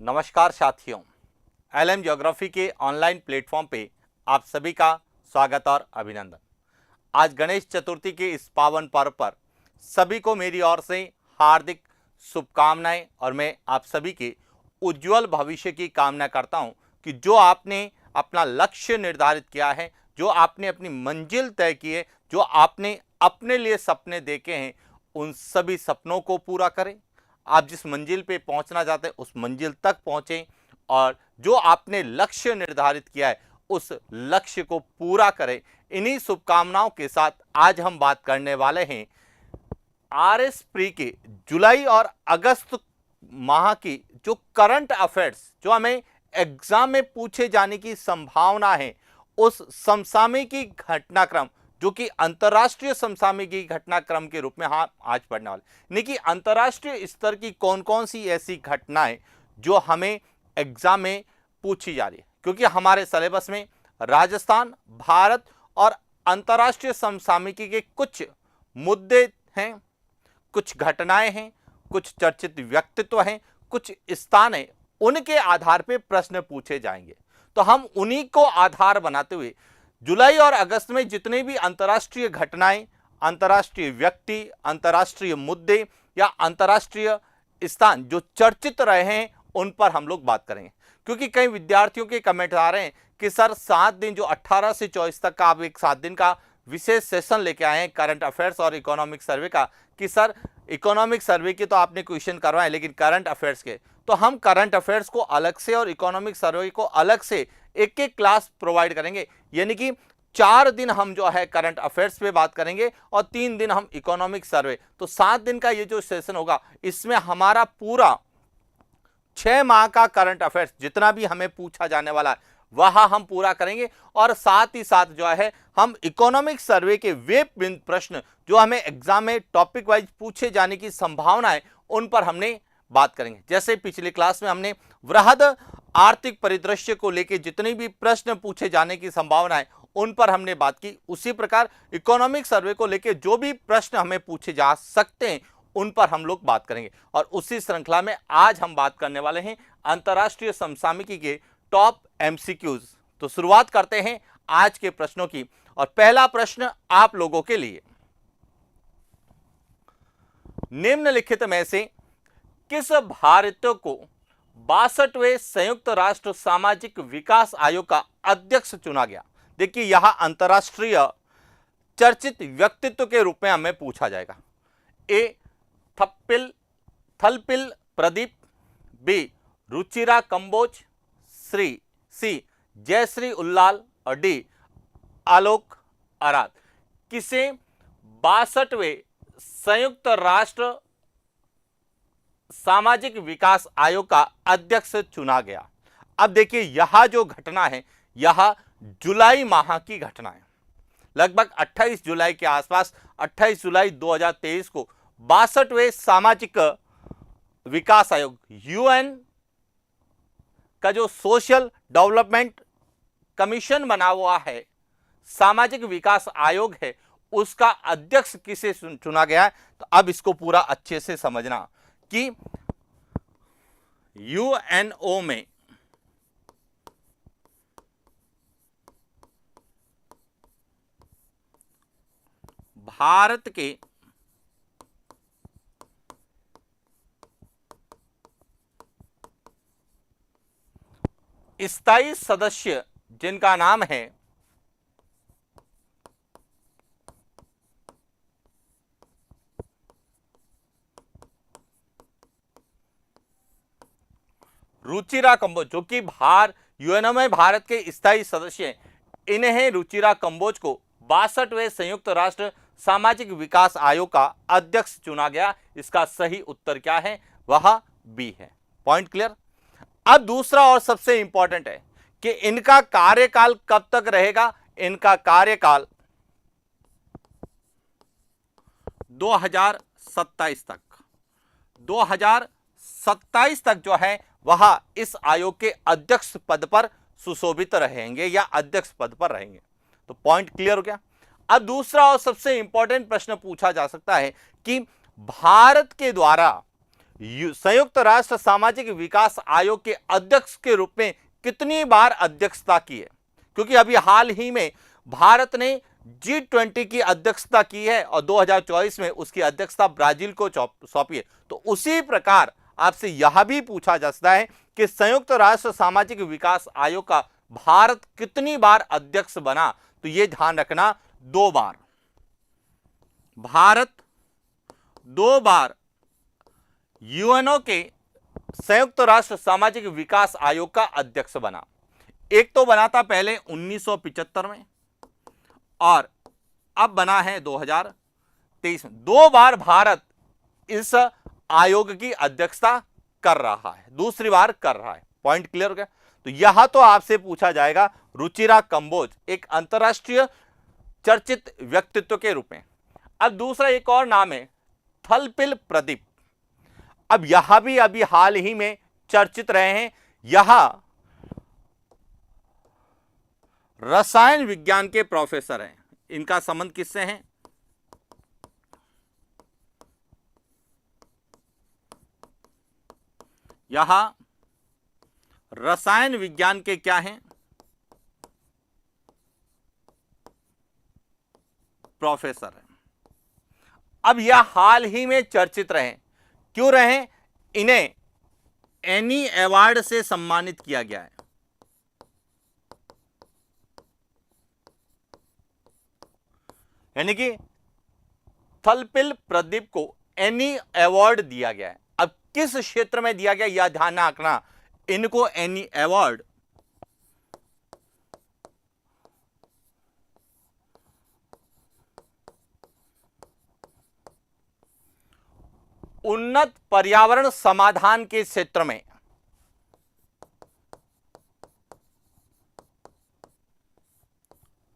नमस्कार साथियों, LM geography के ऑनलाइन प्लेटफॉर्म पे आप सभी का स्वागत और अभिनंदन। आज गणेश चतुर्थी के इस पावन पर्व पर सभी को मेरी ओर से हार्दिक शुभकामनाएं और मैं आप सभी के उज्जवल भविष्य की कामना करता हूं कि जो आपने अपना लक्ष्य निर्धारित किया है, जो आपने अपनी मंजिल तय की है, जो आपने अपने लिए सपने देखे हैं, उन सभी सपनों को पूरा करें। आप जिस मंजिल पे पहुंचना चाहते हैं उस मंजिल तक पहुंचें और जो आपने लक्ष्य निर्धारित किया है उस लक्ष्य को पूरा करें। इन्हीं शुभकामनाओं के साथ आज हम बात करने वाले हैं आरएस प्री के जुलाई और अगस्त माह की जो करंट अफेयर्स, जो हमें एग्जाम में पूछे जाने की संभावना है, उस समसामयिकी घटनाक्रम जो कि अंतर्राष्ट्रीय समसामयिकी घटनाक्रम के रूप में आज पढ़ने वाले, यानी कि अंतर्राष्ट्रीय स्तर की कौन कौन सी ऐसी घटनाएं जो हमें एग्जाम में पूछी जा रही है। क्योंकि हमारे सिलेबस में राजस्थान, भारत और अंतर्राष्ट्रीय समसामयिकी के कुछ मुद्दे हैं, कुछ घटनाएं हैं, कुछ चर्चित व्यक्तित्व हैं, कुछ स्थान हैं, उनके आधार पर प्रश्न पूछे जाएंगे। तो हम उन्हीं को आधार बनाते हुए जुलाई और अगस्त में जितने भी अंतर्राष्ट्रीय घटनाएं, अंतर्राष्ट्रीय व्यक्ति, अंतर्राष्ट्रीय मुद्दे या अंतर्राष्ट्रीय स्थान जो चर्चित रहे हैं उन पर हम लोग बात करेंगे। क्योंकि कई विद्यार्थियों के कमेंट आ रहे हैं कि सर 7 दिन, जो 18 से 24 तक का आप एक 7 दिन का विशेष सेशन लेके आए हैं करंट अफेयर्स और इकोनॉमिक सर्वे का, कि सर इकोनॉमिक सर्वे के तो आपने क्वेश्चन करवाए लेकिन करंट अफेयर्स के, तो हम करंट अफेयर्स को अलग से और इकोनॉमिक सर्वे को अलग से एक एक क्लास प्रोवाइड करेंगे। यानी कि 4 दिन हम जो है करंट अफेयर्स पे बात करेंगे और 3 दिन हम इकोनॉमिक सर्वे। तो 7 दिन का ये जो सेशन होगा इसमें हमारा पूरा 6 माह का करंट अफेयर्स जितना भी हमें पूछा जाने वाला है वह हम पूरा करेंगे। और साथ ही साथ जो है हम इकोनॉमिक सर्वे के वे प्रश्न जो हमें एग्जाम में टॉपिक वाइज पूछे जाने की संभावना है उन पर हमने बात करेंगे। जैसे पिछले क्लास में हमने वृहद आर्थिक परिदृश्य को लेकर जितने भी प्रश्न पूछे जाने की संभावना है उन पर हमने बात की, उसी प्रकार इकोनॉमिक सर्वे को लेकर जो भी प्रश्न हमें पूछे जा सकते हैं उन पर हम लोग बात करेंगे। और उसी श्रृंखला में आज हम बात करने वाले हैं अंतर्राष्ट्रीय समसामयिकी के टॉप एमसीक्यूज। तो शुरुआत करते हैं आज के प्रश्नों की और पहला प्रश्न आप लोगों के लिए, निम्नलिखित में से किस भारतीय को 62वें संयुक्त राष्ट्र सामाजिक विकास आयोग का अध्यक्ष चुना गया? देखिए यहां अंतरराष्ट्रीय चर्चित व्यक्तित्व के रूप में हमें पूछा जाएगा। ए थलपिल प्रदीप, बी रुचिरा कंबोज, सी जयश्री उल्लाल और डी आलोक आराध। किसे 62वें संयुक्त राष्ट्र सामाजिक विकास आयोग का अध्यक्ष चुना गया? अब देखिए यह जो घटना है यह जुलाई माह की घटना है। लगभग 28 जुलाई के आसपास, 28 जुलाई 2023 को 62वें सामाजिक विकास आयोग, यूएन का जो सोशल डेवलपमेंट कमीशन बना हुआ है, सामाजिक विकास आयोग है, उसका अध्यक्ष किसे चुना गया है? तो अब इसको पूरा अच्छे से समझना कि यूएनओ में भारत के स्थायी सदस्य जिनका नाम है रुचिरा कंबोज, जो कि यूएनओ में भारत के स्थायी सदस्य हैं, इन्हें रुचिरा कंबोज को 62वें संयुक्त राष्ट्र सामाजिक विकास आयोग का अध्यक्ष चुना गया। इसका सही उत्तर क्या है? वह बी है। Point clear. अब दूसरा और सबसे इंपॉर्टेंट है कि इनका कार्यकाल कब तक रहेगा? इनका कार्यकाल 2027 तक, 2027 तक जो है वह इस आयोग के अध्यक्ष पद पर सुशोभित रहेंगे या अध्यक्ष पद पर रहेंगे। तो पॉइंट क्लियर हो गया। अब दूसरा और सबसे इंपॉर्टेंट प्रश्न पूछा जा सकता है कि भारत के द्वारा संयुक्त राष्ट्र सामाजिक विकास आयोग के अध्यक्ष के रूप में कितनी बार अध्यक्षता की है? क्योंकि अभी हाल ही में भारत ने G20 की अध्यक्षता की है और 2024 में उसकी अध्यक्षता ब्राजील को सौंपी है। तो उसी प्रकार आपसे यह भी पूछा जा सकता है कि संयुक्त राष्ट्र सामाजिक विकास आयोग का भारत कितनी बार अध्यक्ष बना? तो यह ध्यान रखना, 2 बार। भारत 2 बार यूएनओ के संयुक्त राष्ट्र सामाजिक विकास आयोग का अध्यक्ष बना। एक तो बना था पहले 1975 में और अब बना है 2023 में। 2 बार भारत इस आयोग की अध्यक्षता कर रहा है, दूसरी बार कर रहा है। पॉइंट क्लियर हो गया? तो यह तो आपसे पूछा जाएगा रुचिरा कंबोज एक अंतरराष्ट्रीय चर्चित व्यक्तित्व के रूप में। अब दूसरा एक और नाम है थलपिल प्रदीप। अब यह भी अभी हाल ही में चर्चित रहे हैं। यह रसायन विज्ञान के प्रोफेसर हैं। इनका संबंध किससे है? यह रसायन विज्ञान के क्या हैं? प्रोफेसर हैं। अब यह हाल ही में चर्चित रहे। क्यों रहे? इन्हें एनी अवार्ड से सम्मानित किया गया है। यानी कि थलपिल प्रदीप को एनी अवार्ड दिया गया है। अब किस क्षेत्र में दिया गया यह ध्यान रखना, इनको एनी अवार्ड उन्नत पर्यावरण समाधान के क्षेत्र में,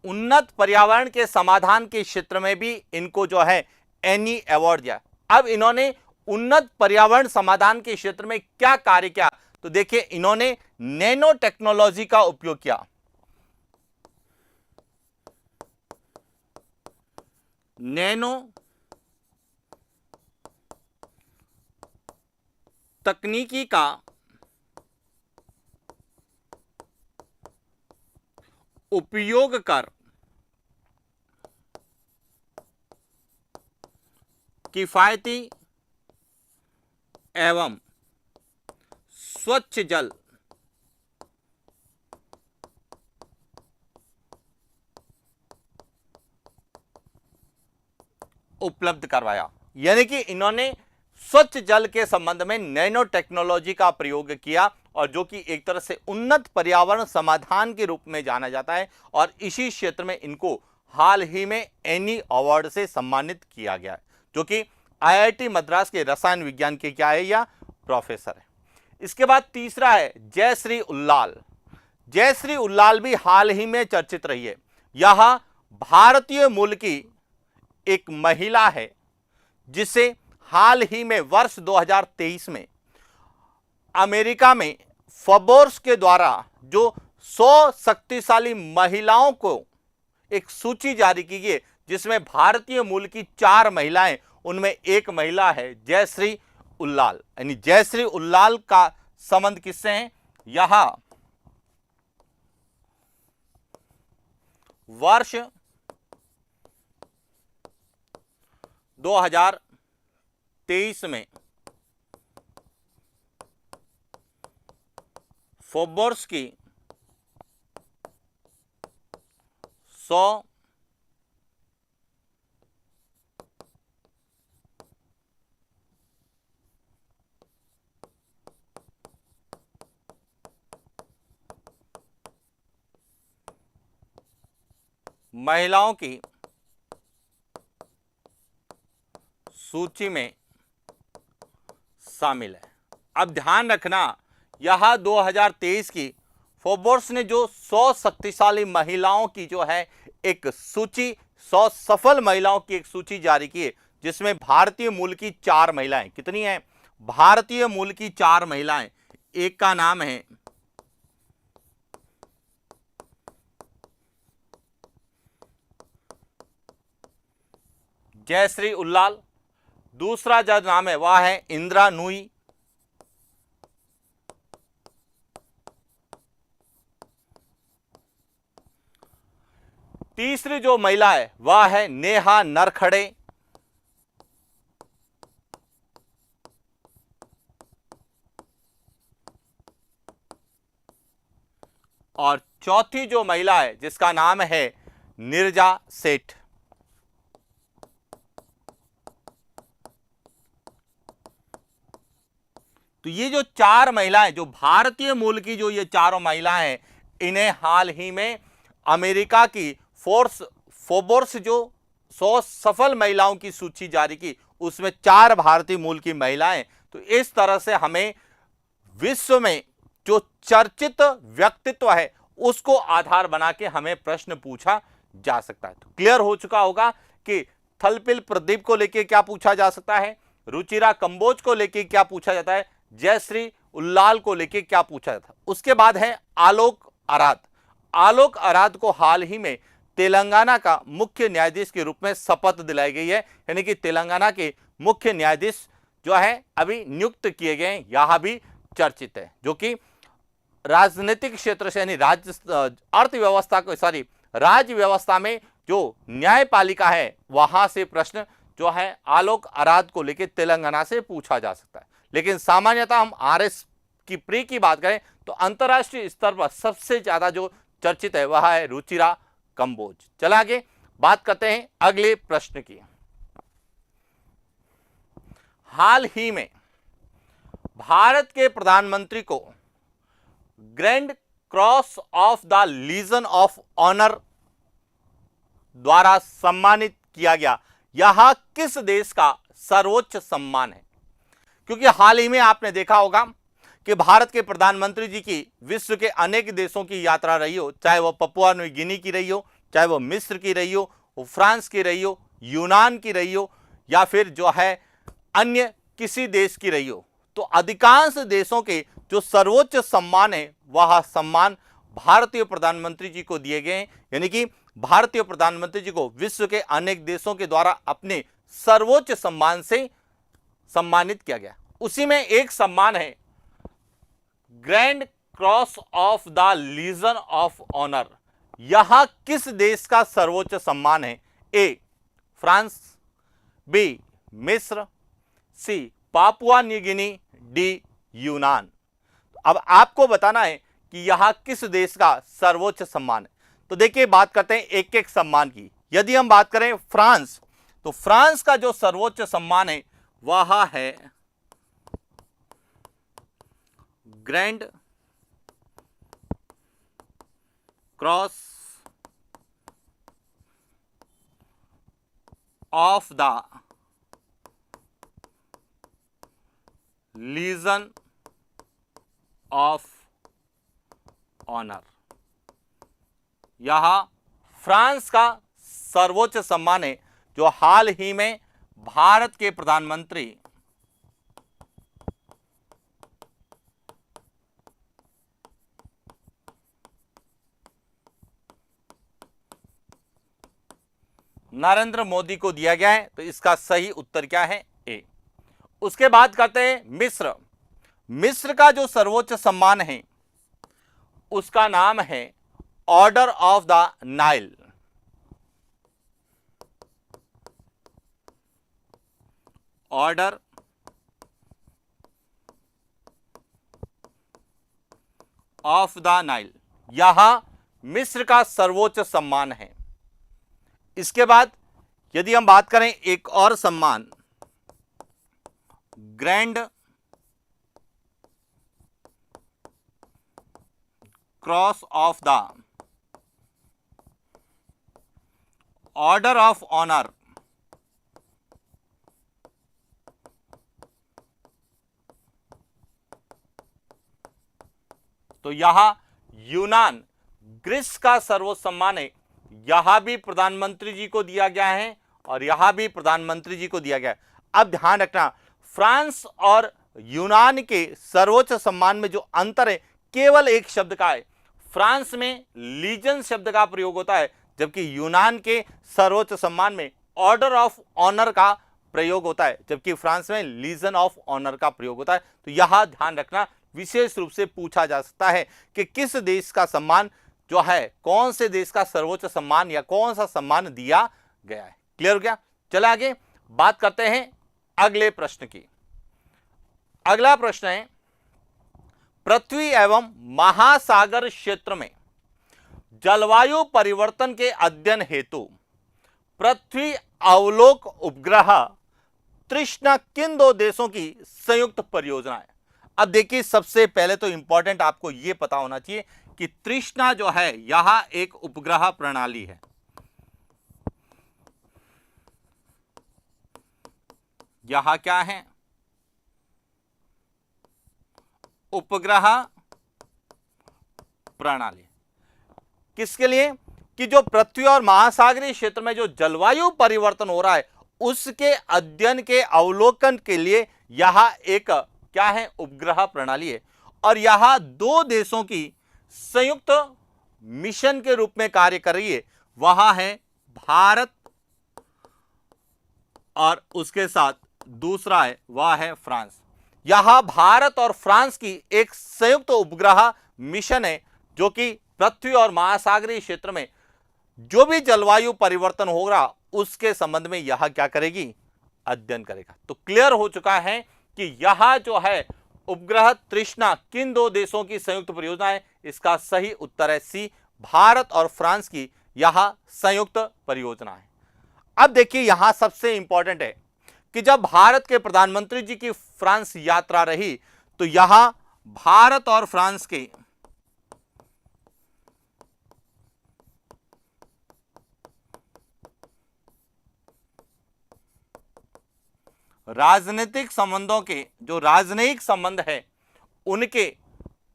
उन्नत पर्यावरण के समाधान के क्षेत्र में भी इनको जो है एनी अवार्ड दिया। अब इन्होंने उन्नत पर्यावरण समाधान के क्षेत्र में क्या कार्य किया? तो देखिए, इन्होंने नैनो टेक्नोलॉजी का उपयोग किया। नैनो तकनीकी का उपयोग कर किफायती एवं स्वच्छ जल उपलब्ध करवाया। यानी कि इन्होंने स्वच्छ जल के संबंध में नैनो टेक्नोलॉजी का प्रयोग किया और जो कि एक तरह से उन्नत पर्यावरण समाधान के रूप में जाना जाता है। और इसी क्षेत्र में इनको हाल ही में एनी अवार्ड से सम्मानित किया गया है, जो कि आईआईटी मद्रास के रसायन विज्ञान के क्या है, या प्रोफेसर है। इसके बाद तीसरा है जयश्री उल्लाल। जयश्री उल्लाल भी हाल ही में चर्चित रही है। यह भारतीय मूल की एक महिला है जिसे हाल ही में वर्ष 2023 में अमेरिका में फोर्ब्स के द्वारा जो 100 शक्तिशाली महिलाओं को एक सूची जारी की गई, जिसमें भारतीय मूल की 4 महिलाएं, उनमें एक महिला है जयश्री उल्लाल। यानी जयश्री उल्लाल का संबंध किससे है? यह वर्ष 2023 में फोर्ब्स की 100 महिलाओं की सूची में शामिल है। अब ध्यान रखना, यह 2023 की फोर्ब्स ने जो 100 शक्तिशाली महिलाओं की जो है एक सूची, 100 सफल महिलाओं की एक सूची जारी की है, जिसमें भारतीय मूल की 4 महिलाएं, कितनी हैं? भारतीय मूल की 4 महिलाएं। एक का नाम है जयश्री उल्लाल, दूसरा जो नाम है वह है इंदिरा नूई, तीसरी जो महिला है वह है नेहा नरखड़े। और चौथी जो महिला है जिसका नाम है नीरजा सेठ। तो ये जो चार महिलाएं, जो भारतीय मूल की जो ये चारों महिलाएं हैं, इन्हें हाल ही में अमेरिका की फोर्ब्स जो 100 सफल महिलाओं की सूची जारी की, उसमें 4 भारतीय मूल की महिलाएं। तो इस तरह से हमें विश्व में जो चर्चित व्यक्तित्व है उसको आधार बना के हमें प्रश्न पूछा जा सकता है। तो क्लियर हो चुका होगा कि थलपिल प्रदीप को लेके क्या पूछा जा सकता है, रुचिरा कंबोज को लेके क्या पूछा जाता है, जयश्री उल्लाल को लेके क्या पूछा जाता है। उसके बाद है आलोक आराध। आलोक आराध को हाल ही में तेलंगाना का मुख्य न्यायाधीश के रूप में शपथ दिलाई गई है, यानी कि तेलंगाना के मुख्य न्यायाधीश जो है अभी नियुक्त किए गए, यहां भी चर्चित है, जो कि राजनीतिक क्षेत्र से यानी अर्थव्यवस्था को राज्य व्यवस्था में जो न्यायपालिका है वहां से प्रश्न जो है आलोक आराध को लेकर तेलंगाना से पूछा जा सकता है। लेकिन सामान्यतः हम आरएस की प्री की बात करें तो अंतर्राष्ट्रीय स्तर पर सबसे ज्यादा जो चर्चित है वह है रुचिरा कंबोज। चला आगे बात करते हैं अगले प्रश्न की। हाल ही में भारत के प्रधानमंत्री को Grand Cross of the Legion of Honour द्वारा सम्मानित किया गया। यह किस देश का सर्वोच्च सम्मान है? क्योंकि हाल ही में आपने देखा होगा कि भारत के प्रधानमंत्री जी की विश्व के अनेक देशों की यात्रा रही हो, चाहे वह पपुआ न्यू गिनी की रही हो, चाहे वह मिस्र की रही हो, वो फ्रांस की रही हो, यूनान की रही हो, या फिर जो है अन्य किसी देश की रही हो। तो अधिकांश देशों के जो सर्वोच्च सम्मान है वह सम्मान भारतीय प्रधानमंत्री जी को दिए गए हैं, यानी कि भारतीय प्रधानमंत्री जी को विश्व के अनेक देशों के द्वारा अपने सर्वोच्च सम्मान से सम्मानित किया गया। उसी में एक सम्मान है Grand Cross of the Legion of Honour. यह किस देश का सर्वोच्च सम्मान है? ए फ्रांस, बी मिस्र, सी पापुआ न्यू गिनी, डी यूनान। अब आपको बताना है कि यह किस देश का सर्वोच्च सम्मान है। तो देखिए बात करते हैं एक एक सम्मान की। यदि हम बात करें फ्रांस, तो फ्रांस का जो सर्वोच्च सम्मान है वह है Grand Cross of the Legion of Honour. यह फ्रांस का सर्वोच्च सम्मान है जो हाल ही में भारत के प्रधानमंत्री नरेंद्र मोदी को दिया गया है। तो इसका सही उत्तर क्या है? ए। उसके बाद करते हैं मिस्र। मिस्र का जो सर्वोच्च सम्मान है उसका नाम है order of the Nile. Order of the Nile, यह मिस्र का सर्वोच्च सम्मान है। इसके बाद यदि हम बात करें एक और सम्मान Grand Cross of the Order of Honour, तो यह यूनान ग्रीस का सर्वोच्च सम्मान है। यह भी प्रधानमंत्री जी को दिया गया है और यह भी प्रधानमंत्री जी को दिया गया है। अब ध्यान रखना, फ्रांस और यूनान के सर्वोच्च सम्मान में जो अंतर है केवल एक शब्द का है। फ्रांस में लीजन शब्द का प्रयोग होता है, जबकि यूनान के सर्वोच्च सम्मान में ऑर्डर ऑफ ऑनर का प्रयोग होता है, जबकि फ्रांस में लीजन ऑफ ऑनर का प्रयोग होता है। तो यह ध्यान रखना, विशेष रूप से पूछा जा सकता है कि किस देश का सम्मान जो है कौन से देश का सर्वोच्च सम्मान या कौन सा सम्मान दिया गया है। क्लियर हो गया। चला आगे बात करते हैं अगले प्रश्न की। अगला प्रश्न है, पृथ्वी एवं महासागर क्षेत्र में जलवायु परिवर्तन के अध्ययन हेतु पृथ्वी अवलोक उपग्रह तृष्णा किन दो देशों की संयुक्त परियोजना है। अब देखिए, सबसे पहले तो इंपॉर्टेंट आपको यह पता होना चाहिए कि तृष्णा जो है यहां एक उपग्रह प्रणाली है। यहां क्या है? उपग्रह प्रणाली। किसके लिए? कि जो पृथ्वी और महासागरीय क्षेत्र में जो जलवायु परिवर्तन हो रहा है उसके अध्ययन के अवलोकन के लिए यहां एक क्या है? उपग्रह प्रणाली है। और यहां दो देशों की संयुक्त मिशन के रूप में कार्य कर रही है। वहां है भारत और उसके साथ दूसरा है वह है फ्रांस। यहां भारत और फ्रांस की एक संयुक्त उपग्रह मिशन है जो कि पृथ्वी और महासागरीय क्षेत्र में जो भी जलवायु परिवर्तन होगा उसके संबंध में यह क्या करेगी? अध्ययन करेगा। तो क्लियर हो चुका है कि यह जो है उपग्रह तृष्णा किन दो देशों की संयुक्त परियोजना है। इसका सही उत्तर है सी, भारत और फ्रांस की यह संयुक्त परियोजना है। अब देखिए, यहां सबसे इंपॉर्टेंट है कि जब भारत के प्रधानमंत्री जी की फ्रांस यात्रा रही तो यहां भारत और फ्रांस के राजनीतिक संबंधों के जो राजनयिक संबंध है उनके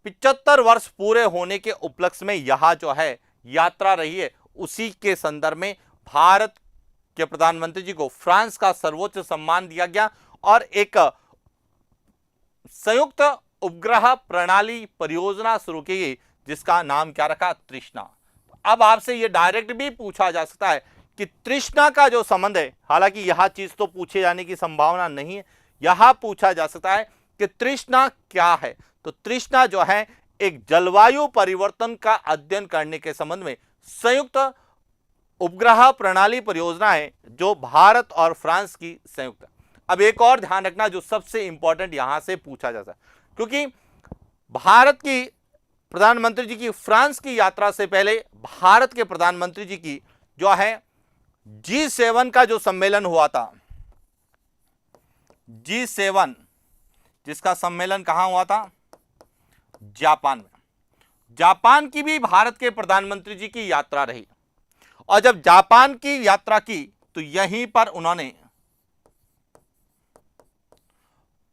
75 वर्ष पूरे होने के उपलक्ष्य में यह जो है यात्रा रही है। उसी के संदर्भ में भारत के प्रधानमंत्री जी को फ्रांस का सर्वोच्च सम्मान दिया गया और एक संयुक्त उपग्रह प्रणाली परियोजना शुरू की गई जिसका नाम क्या रखा? तृष्णा। अब आपसे यह डायरेक्ट भी पूछा जा सकता है कि तृष्णा का जो संबंध है, हालांकि यह चीज तो पूछे जाने की संभावना नहीं है, यह पूछा जा सकता है कि तृष्णा क्या है। तो तृष्णा जो है एक जलवायु परिवर्तन का अध्ययन करने के संबंध में संयुक्त उपग्रह प्रणाली परियोजना है जो भारत और फ्रांस की संयुक्त। अब एक और ध्यान रखना जो सबसे इंपॉर्टेंट यहां से पूछा जाता है, क्योंकि भारत की प्रधानमंत्री जी की फ्रांस की यात्रा से पहले भारत के प्रधानमंत्री जी की जो है G7 का जो सम्मेलन हुआ था, G7 जिसका सम्मेलन कहां हुआ था? जापान में। जापान की भी भारत के प्रधानमंत्री जी की यात्रा रही और जब जापान की यात्रा की तो यहीं पर उन्होंने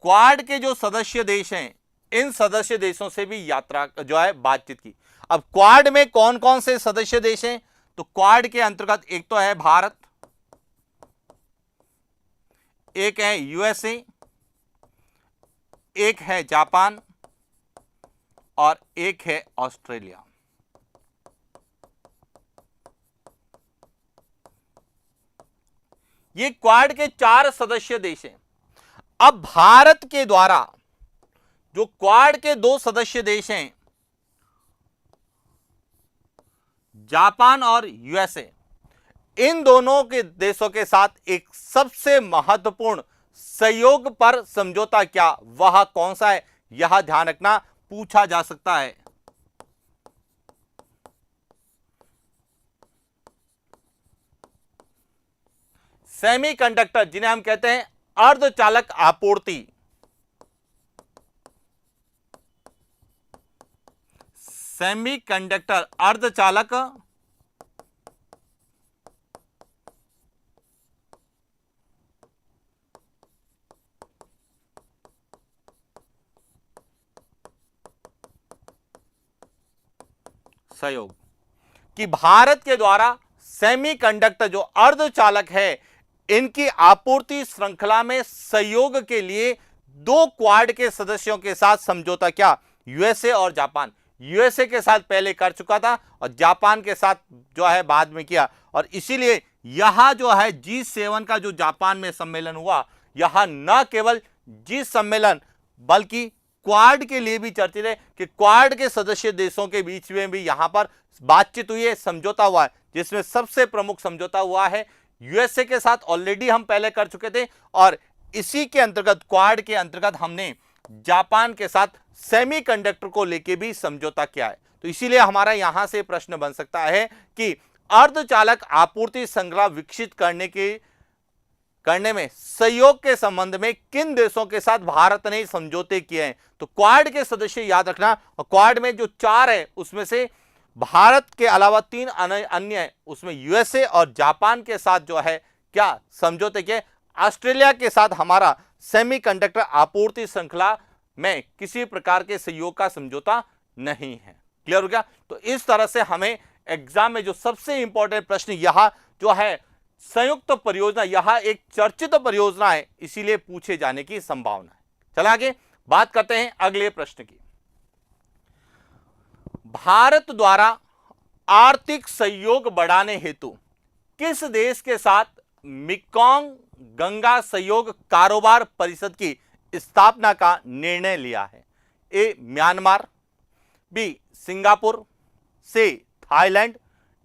क्वाड के जो सदस्य देश हैं इन सदस्य देशों से भी यात्रा जो है बातचीत की। अब क्वाड में कौन कौन से सदस्य देश हैं? तो क्वाड के अंतर्गत एक तो है भारत, एक है यूएसए, एक है जापान और एक है ऑस्ट्रेलिया। ये क्वाड के 4 सदस्य देश हैं। अब भारत के द्वारा जो क्वाड के 2 सदस्य देश हैं जापान और यूएसए, इन दोनों के देशों के साथ एक सबसे महत्वपूर्ण सहयोग पर समझौता क्या, वह कौन सा है? यह ध्यान रखना, पूछा जा सकता है। सेमीकंडक्टर जिन्हें हम कहते हैं अर्धचालक आपूर्ति, सेमीकंडक्टर अर्धचालक सहयोग कि भारत के द्वारा सेमीकंडक्टर जो अर्धचालक है इनकी आपूर्ति श्रृंखला में सहयोग के लिए 2 क्वाड के सदस्यों के साथ समझौता क्या? यूएसए और जापान। यूएसए के साथ पहले कर चुका था और जापान के साथ जो है बाद में किया, और इसीलिए यहां जो है G7 का जो जापान में सम्मेलन हुआ, यहां न केवल जी सम्मेलन बल्कि क्वाड के लिए भी चर्चित है कि क्वाड के सदस्य देशों के बीच में भी यहां पर बातचीत हुई है, समझौता हुआ है, जिसमें सबसे प्रमुख समझौता हुआ है यूएसए के साथ। ऑलरेडी हम पहले कर चुके थे, और इसी के अंतर्गत, क्वाड के अंतर्गत, हमने जापान के साथ सेमीकंडक्टर को लेकर भी समझौता किया है। तो इसीलिए हमारा यहां से प्रश्न बन सकता है कि अर्धचालक आपूर्ति श्रृंखला विकसित करने में सहयोग के संबंध में किन देशों के साथ भारत ने समझौते किए हैं। तो क्वाड के सदस्य याद रखना, और क्वाड में जो 4 है उसमें से भारत के अलावा 3 अन्य है, उसमें यूएसए और जापान के साथ जो है क्या समझौते किए। ऑस्ट्रेलिया के साथ हमारा सेमीकंडक्टर आपूर्ति श्रृंखला में किसी प्रकार के सहयोग का समझौता नहीं है। क्लियर हो गया? तो इस तरह से हमें एग्जाम में जो सबसे इंपॉर्टेंट प्रश्न यहां जो है, संयुक्त परियोजना, यहां एक चर्चित परियोजना है, इसीलिए पूछे जाने की संभावना है। चला आगे बात करते हैं अगले प्रश्न की। भारत द्वारा आर्थिक सहयोग बढ़ाने हेतु किस देश के साथ मेकोंग गंगा सहयोग कारोबार परिषद की स्थापना का निर्णय लिया है? A Myanmar, B Singapore, C Thailand,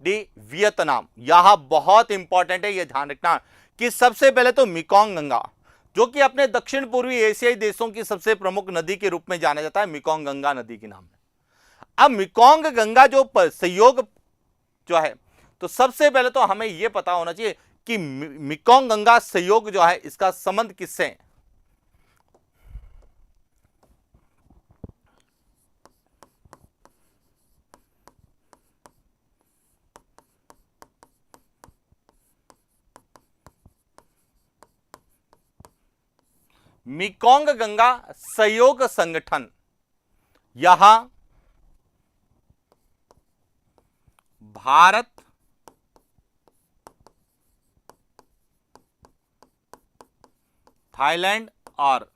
D Vietnam. यह बहुत इंपॉर्टेंट है, यह ध्यान रखना कि सबसे पहले तो मेकोंग गंगा, जो कि अपने दक्षिण पूर्वी एशियाई देशों की सबसे प्रमुख नदी के रूप में जाना जाता है, मेकोंग गंगा नदी के नाम है। अब मेकोंग गंगा जो सहयोग जो है, तो सबसे पहले तो हमें यह पता होना चाहिए कि मेकोंग गंगा सहयोग जो है, इसका संबंध किससे है? मेकोंग गंगा सहयोग संगठन यहां भारत, थाईलैंड और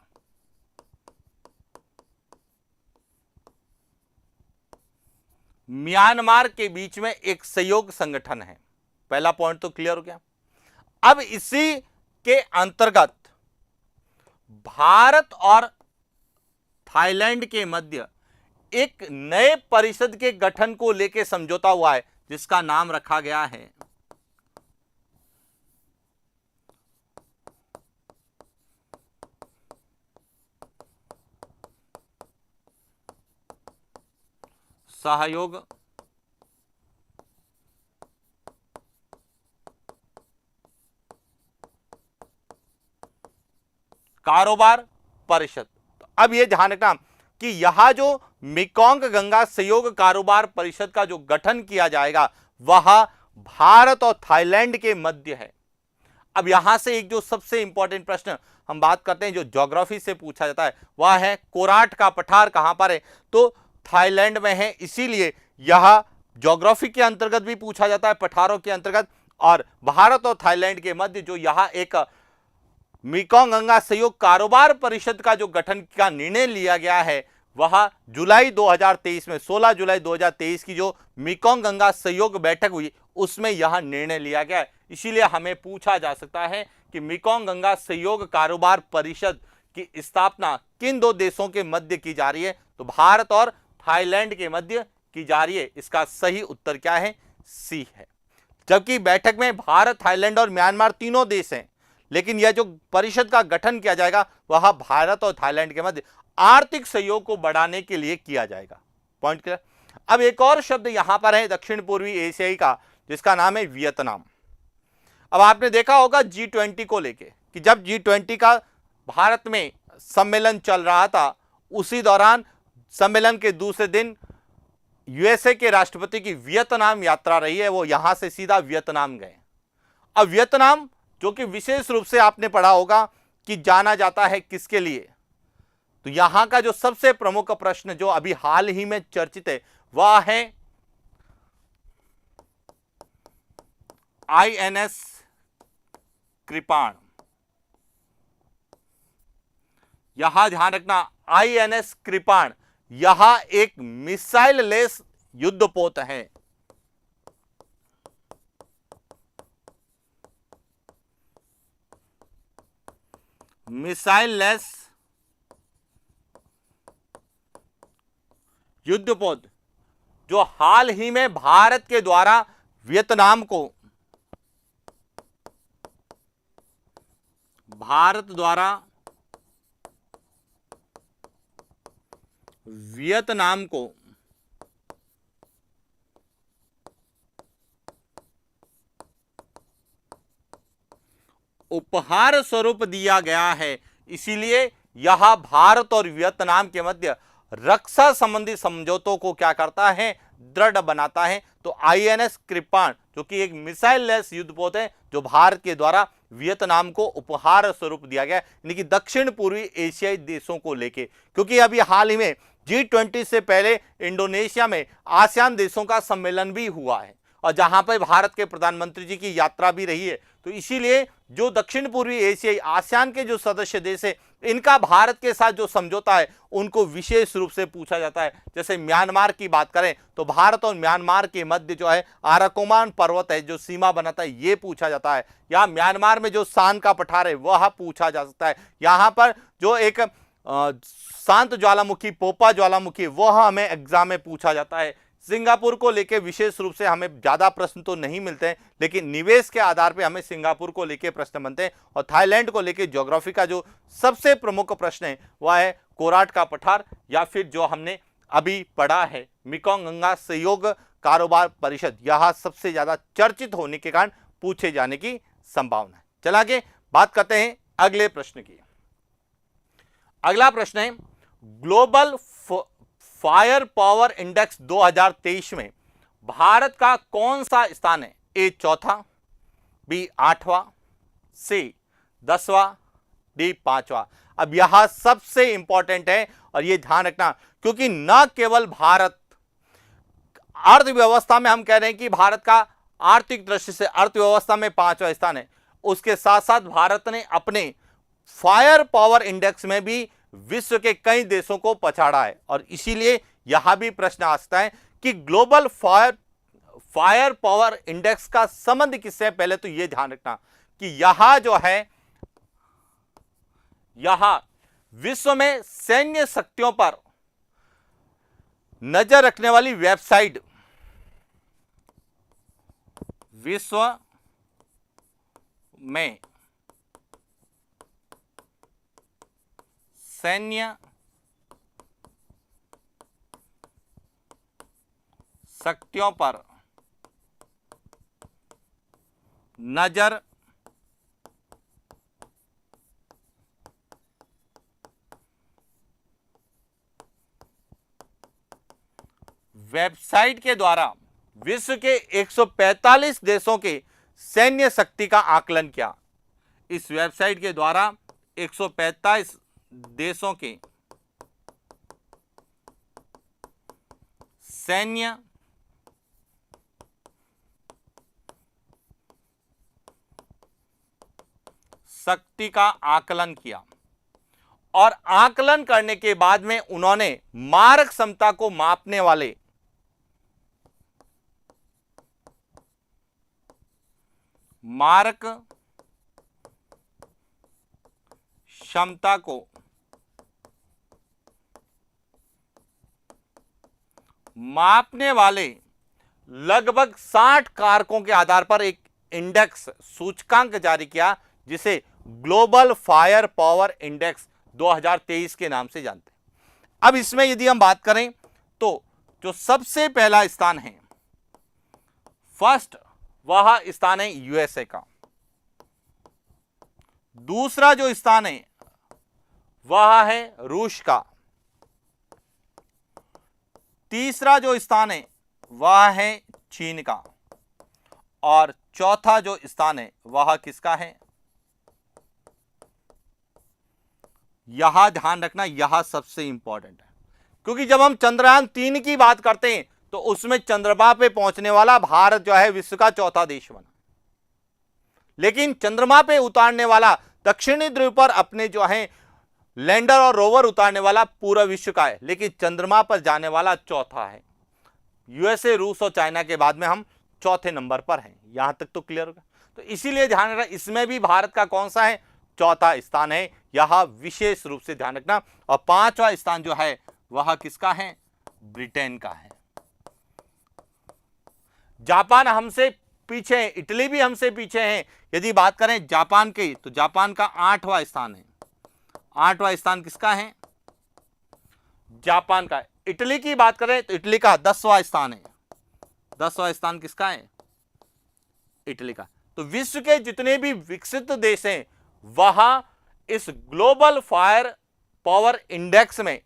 म्यांमार के बीच में एक सहयोग संगठन है। पहला पॉइंट तो क्लियर हो गया। अब इसी के अंतर्गत भारत और थाईलैंड के मध्य एक नए परिषद के गठन को लेकर समझौता हुआ है, जिसका नाम रखा गया है सहयोग कारोबार परिषद। तो अब यह ध्यान रखना कि यह जो मेकोंग गंगा सहयोग कारोबार परिषद का जो गठन किया जाएगा, वह भारत और थाईलैंड के मध्य है। अब यहां से एक जो सबसे इंपॉर्टेंट प्रश्न हम बात करते हैं, जो ज्योग्राफी से पूछा जाता है, वह है कोराट का पठार कहां पर है? तो थाईलैंड में है, इसीलिए यह ज्योग्राफी के अंतर्गत भी पूछा जाता है, पठारों के अंतर्गत। और भारत और थाईलैंड के मध्य जो यहां एक मेकोंग गंगा सहयोग कारोबार परिषद का जो गठन का निर्णय लिया गया है, वह जुलाई 2023 में, 16 जुलाई 2023 की जो मेकोंग गंगा सहयोग बैठक हुई, उसमें यह निर्णय लिया गया है। इसीलिए हमें पूछा जा सकता है कि मेकोंग गंगा सहयोग कारोबार परिषद की स्थापना किन 2 देशों के मध्य की जा रही है? तो भारत और थाईलैंड के मध्य की जा रही है। इसका सही उत्तर क्या है? सी है। जबकि बैठक में भारत, थाईलैंड और म्यांमार तीनों देश हैं, लेकिन यह जो परिषद का गठन किया जाएगा, वह भारत और थाईलैंड के मध्य आर्थिक सहयोग को बढ़ाने के लिए किया जाएगा। Point clear? अब एक और शब्द यहां पर है दक्षिण पूर्वी एशियाई का, जिसका नाम है वियतनाम। अब आपने देखा होगा G20 को लेके कि जब G20 का भारत में सम्मेलन चल रहा था, उसी दौरान सम्मेलन के दूसरे दिन यूएसए के राष्ट्रपति की वियतनाम यात्रा रही है। वो यहां से सीधा वियतनाम गए। अब वियतनाम, जो कि विशेष रूप से आपने पढ़ा होगा कि जाना जाता है किसके लिए, तो यहां का जो सबसे प्रमुख प्रश्न जो अभी हाल ही में चर्चित है, वह है INS कृपाण। यहां ध्यान रखना, INS कृपाण यह एक मिसाइल लेस युद्धपोत है। मिसाइल लेस युद्धपोत जो हाल ही में भारत के द्वारा वियतनाम को उपहार स्वरूप दिया गया है, इसीलिए यह भारत और वियतनाम के मध्य रक्षा संबंधी समझौतों को क्या करता है, दृढ़ बनाता है। तो आईएनएस कृपाण जो कि एक मिसाइल लेस युद्धपोत है जो भारत के द्वारा वियतनाम को उपहार स्वरूप दिया गया, यानी कि दक्षिण पूर्वी एशियाई देशों को लेके, क्योंकि अभी हाल ही में G20 से पहले इंडोनेशिया में आसियान देशों का सम्मेलन भी हुआ है और जहां पर भारत के प्रधानमंत्री जी की यात्रा भी रही है। तो इसीलिए जो दक्षिण पूर्वी एशियाई आसियान के जो सदस्य देश है, इनका भारत के साथ जो समझौता है उनको विशेष रूप से पूछा जाता है। जैसे म्यांमार की बात करें तो भारत और म्यांमार के मध्य जो है आराकोमान पर्वत है जो सीमा बनाता है, ये पूछा जाता है। या म्यांमार में जो सान का पठार है वह पूछा जा सकता है। यहाँ पर जो एक शांत ज्वालामुखी, पोपा ज्वालामुखी, वह हमें एग्जाम में पूछा जाता है। सिंगापुर को लेके विशेष रूप से हमें ज्यादा प्रश्न तो नहीं मिलते हैं, लेकिन निवेश के आधार पे हमें सिंगापुर को लेके प्रश्न बनते हैं। और थाईलैंड को लेके ज्योग्राफी का जो सबसे प्रमुख प्रश्न है वह है कोराट का पठार, या फिर जो हमने अभी पढ़ा है मेकोंग गंगा सहयोग कारोबार परिषद, यह सबसे ज्यादा चर्चित होने के कारण पूछे जाने की संभावना है। चला आगे बात करते हैं अगले प्रश्न की। अगला प्रश्न है ग्लोबल फायर पावर इंडेक्स 2023 में भारत का कौन सा स्थान है? ए चौथा, बी आठवां, सी 10वां, डी 5वां। अब यह सबसे इंपॉर्टेंट है और यह ध्यान रखना, क्योंकि न केवल भारत अर्थव्यवस्था में हम कह रहे हैं कि भारत का आर्थिक दृष्टि से अर्थव्यवस्था में 5वां स्थान है, उसके साथ साथ भारत ने अपने फायर पावर इंडेक्स में भी विश्व के कई देशों को पछाड़ा है। और इसीलिए यहां भी प्रश्न आ सकता है कि ग्लोबल फायर पावर इंडेक्स का संबंध किससे है। पहले तो यह ध्यान रखना कि यहां जो है, यहां विश्व में सैन्य शक्तियों पर नजर रखने वाली वेबसाइट, विश्व में सैन्य शक्तियों पर नजर वेबसाइट के द्वारा विश्व के 145 देशों के सैन्य शक्ति का आकलन किया। इस वेबसाइट के द्वारा 145 देशों के सैन्य शक्ति का आकलन किया और आकलन करने के बाद में उन्होंने मारक क्षमता को मापने वाले मारक क्षमता को मापने वाले लगभग 60 कारकों के आधार पर एक इंडेक्स सूचकांक जारी किया, जिसे ग्लोबल फायर पावर इंडेक्स 2023 के नाम से जानते हैं। अब इसमें यदि हम बात करें तो जो सबसे पहला स्थान है, फर्स्ट, वह स्थान है यूएसए का। दूसरा जो स्थान है वह है रूस का। तीसरा जो स्थान है वह है चीन का। और चौथा जो स्थान है वह किसका है? यहां ध्यान रखना, यह सबसे इंपॉर्टेंट है, क्योंकि जब हम चंद्रयान 3 की बात करते हैं तो उसमें चंद्रमा पे पहुंचने वाला भारत जो है विश्व का चौथा देश बना, लेकिन चंद्रमा पे उतारने वाला, दक्षिणी ध्रुव पर अपने जो है लैंडर और रोवर उतारने वाला पूरा विश्व का है, लेकिन चंद्रमा पर जाने वाला चौथा है। यूएसए, रूस और चाइना के बाद में हम चौथे नंबर पर हैं। यहां तक तो क्लियर होगा। तो इसीलिए ध्यान रखना, इसमें भी भारत का कौन सा है? चौथा स्थान है। यह विशेष रूप से ध्यान रखना। और 5वां स्थान जो है वह किसका है? ब्रिटेन का है। जापान हमसे पीछे है, इटली भी हमसे पीछे है। यदि बात करें जापान की तो जापान का 8वां स्थान है। 8वां स्थान किसका है? जापान का। इटली की बात करें तो इटली का 10वां स्थान है। 10वां स्थान किसका है? इटली का। तो विश्व के जितने भी विकसित देश हैं वहां इस ग्लोबल फायर पावर इंडेक्स में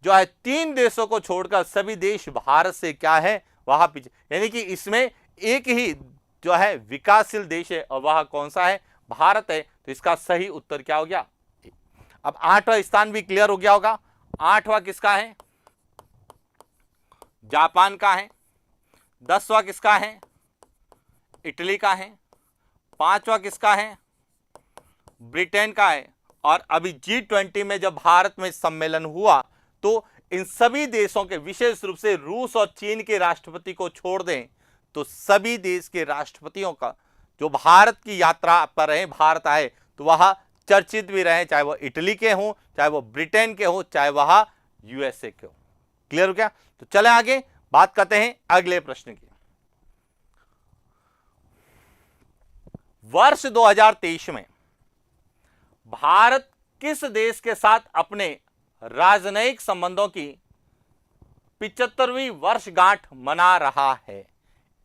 जो है 3 देशों को छोड़कर सभी देश भारत से क्या है? वहां पीछे। यानी कि इसमें एक ही जो है विकासशील देश है और वह कौन सा है? भारत है। तो इसका सही उत्तर क्या हो गया? अब 8वां स्थान भी क्लियर हो गया होगा। 8वां किसका है? जापान का है। 10वां किसका है? इटली का है। 5वां किसका है? ब्रिटेन का है। और अभी G20 में जब भारत में सम्मेलन हुआ तो इन सभी देशों के, विशेष रूप से रूस और चीन के राष्ट्रपति को छोड़ दें तो सभी देश के राष्ट्रपतियों का जो भारत की यात्रा पर रहे, भारत आए, तो वह चर्चित भी रहे, चाहे वह इटली के हों, चाहे वह ब्रिटेन के हों, चाहे वह यूएसए के हों। क्लियर हो गया? तो चले आगे बात करते हैं अगले प्रश्न की। वर्ष 2023 में भारत किस देश के साथ अपने राजनयिक संबंधों की 75वीं वर्षगांठ मना रहा है?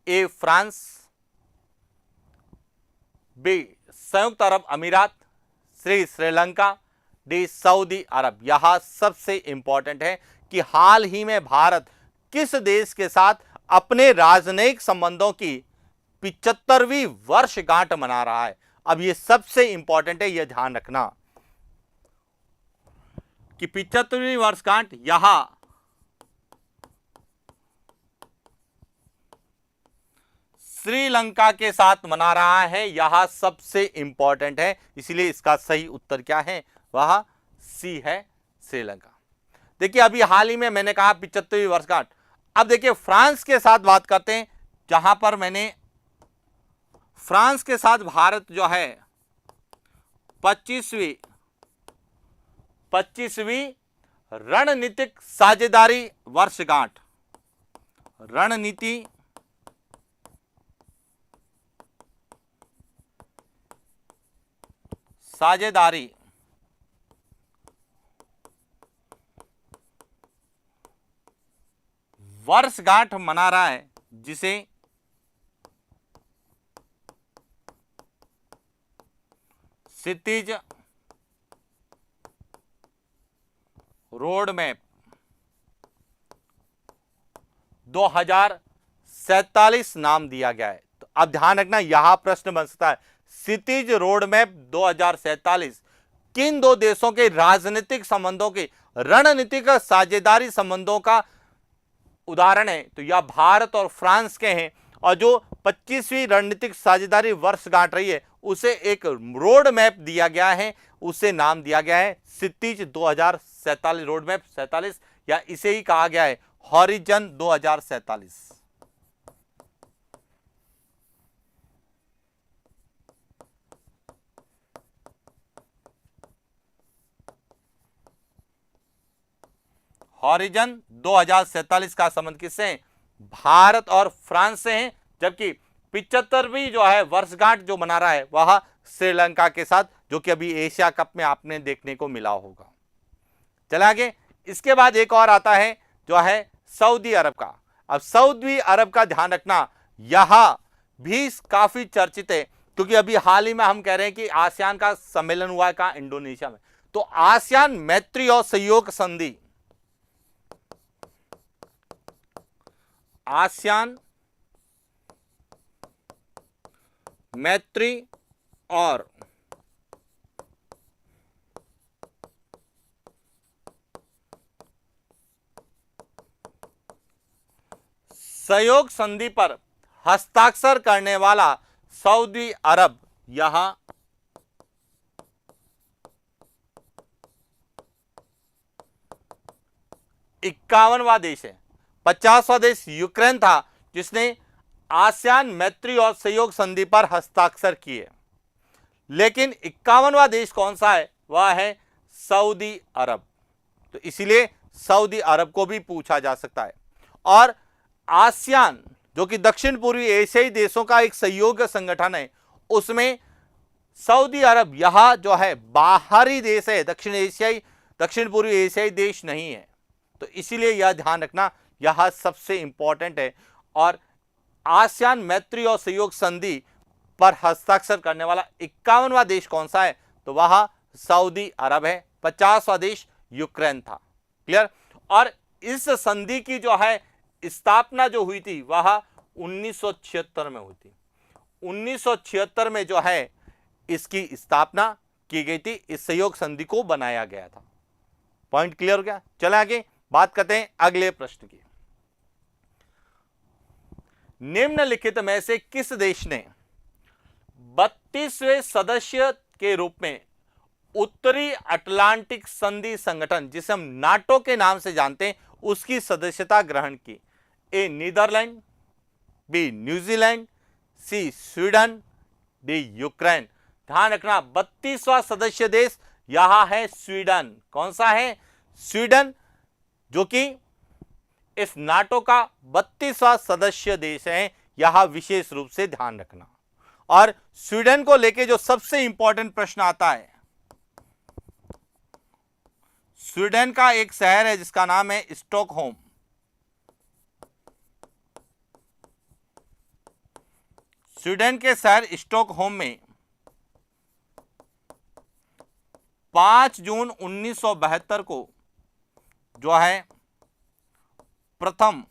ए फ्रांस, बी संयुक्त अरब अमीरात, सी श्रीलंका, डी सऊदी अरब। यह सबसे इंपॉर्टेंट है कि हाल ही में भारत किस देश के साथ अपने राजनयिक संबंधों की 75वीं वर्षगांठ मना रहा है। अब यह सबसे इंपॉर्टेंट है, यह ध्यान रखना कि 75वीं वर्षगांठ यहां श्रीलंका के साथ मना रहा है। यह सबसे इंपॉर्टेंट है, इसलिए इसका सही उत्तर क्या है? वह सी है, श्रीलंका। देखिए अभी हाल ही में मैंने कहा 75वीं वर्षगांठ। अब देखिए फ्रांस के साथ बात करते हैं, जहां पर मैंने फ्रांस के साथ भारत जो है 25वीं रणनीतिक साझेदारी वर्षगांठ, रणनीति साझेदारी वर्षगांठ मना रहा है, जिसे क्षितिज रोड मैप 2047 नाम दिया गया है। तो अब ध्यान रखना, यहां प्रश्न बन सकता है क्षितिज रोड मैप 2047 किन दो देशों के राजनीतिक संबंधों के रणनीतिक साझेदारी संबंधों का उदाहरण है? तो यह भारत और फ्रांस के हैं। और जो 25वीं रणनीतिक साझेदारी वर्षगांठ रही है उसे एक रोड मैप दिया गया है, उसे नाम दिया गया है क्षितिज 2047 रोड मैप 47, या इसे ही कहा गया है हॉरिजन 2047। हॉरिजन 2047 का संबंध किससे है? भारत और फ्रांस से है, जबकि 75वीं जो है वर्षगांठ जो मना रहा है वह श्रीलंका के साथ, जो कि अभी एशिया कप में आपने देखने को मिला होगा। चले आगे, इसके बाद एक और आता है जो है सऊदी अरब का। अब सऊदी अरब का ध्यान रखना, यह भी काफी चर्चित है, क्योंकि अभी हाल ही में हम कह रहे हैं कि आसियान का सम्मेलन हुआ है कहां? इंडोनेशिया में। तो आसियान मैत्री और सहयोग संधि, आसियान मैत्री और सहयोग संधि पर हस्ताक्षर करने वाला सऊदी अरब यहां 51वां देश है। 50वां देश यूक्रेन था जिसने आसियान मैत्री और सहयोग संधि पर हस्ताक्षर किए, लेकिन 51वां देश कौन सा है? वह है सऊदी अरब। तो इसीलिए सऊदी अरब को भी पूछा जा सकता है। और आसियान जो कि दक्षिण पूर्वी एशियाई देशों का एक सहयोगी संगठन है, उसमें सऊदी अरब यह जो है बाहरी देश है, दक्षिण पूर्वी एशियाई देश नहीं है। तो इसीलिए यह ध्यान रखना, यह सबसे इंपॉर्टेंट है। और आसियान मैत्री और सहयोग संधि पर हस्ताक्षर करने वाला 51वां देश कौन सा है? तो वह सऊदी अरब है। 50वां देश यूक्रेन था। क्लियर? और इस संधि की जो है स्थापना जो हुई थी वह 1976 में हुई थी। 1976 में जो है इसकी स्थापना की गई थी, इस सहयोग संधि को बनाया गया था। पॉइंट क्लियर हो गया? चले आगे बात करते हैं अगले प्रश्न की। निम्नलिखित में से किस देश ने 32वें सदस्य के रूप में उत्तरी अटलांटिक संधि संगठन, जिसे हम नाटो के नाम से जानते हैं, उसकी सदस्यता ग्रहण की? ए नीदरलैंड, बी न्यूजीलैंड, सी स्वीडन, डी यूक्रेन। ध्यान रखना 32वां सदस्य देश यहां है स्वीडन। कौन सा है? स्वीडन, जो कि इस नाटो का 32वां सदस्य देश है। यह विशेष रूप से ध्यान रखना। और स्वीडन को लेके जो सबसे इंपॉर्टेंट प्रश्न आता है, स्वीडन का एक शहर है जिसका नाम है स्टॉकहोम। स्वीडन के शहर स्टॉकहोम में 5 जून 1972 को जो है प्रथम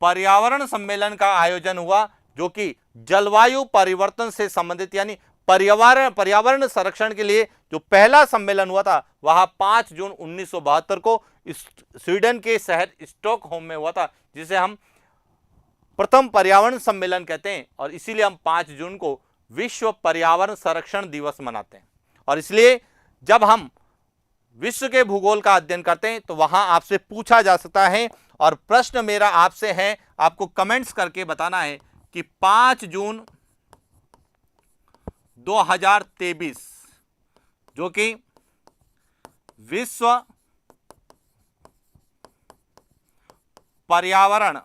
पर्यावरण सम्मेलन का आयोजन हुआ, जो कि जलवायु परिवर्तन से संबंधित यानी पर्यावरण संरक्षण के लिए जो पहला सम्मेलन हुआ था वह 5 जून 1972 को स्वीडन के शहर स्टॉकहोम में हुआ था, जिसे हम प्रथम पर्यावरण सम्मेलन कहते हैं। और इसीलिए हम 5 जून को विश्व पर्यावरण संरक्षण दिवस मनाते हैं। और इसलिए जब हम विश्व के भूगोल का अध्ययन करते हैं तो वहां आपसे पूछा जा सकता है। और प्रश्न मेरा आपसे है, आपको कमेंट्स करके बताना है कि 5 जून 2023 जो कि विश्व पर्यावरण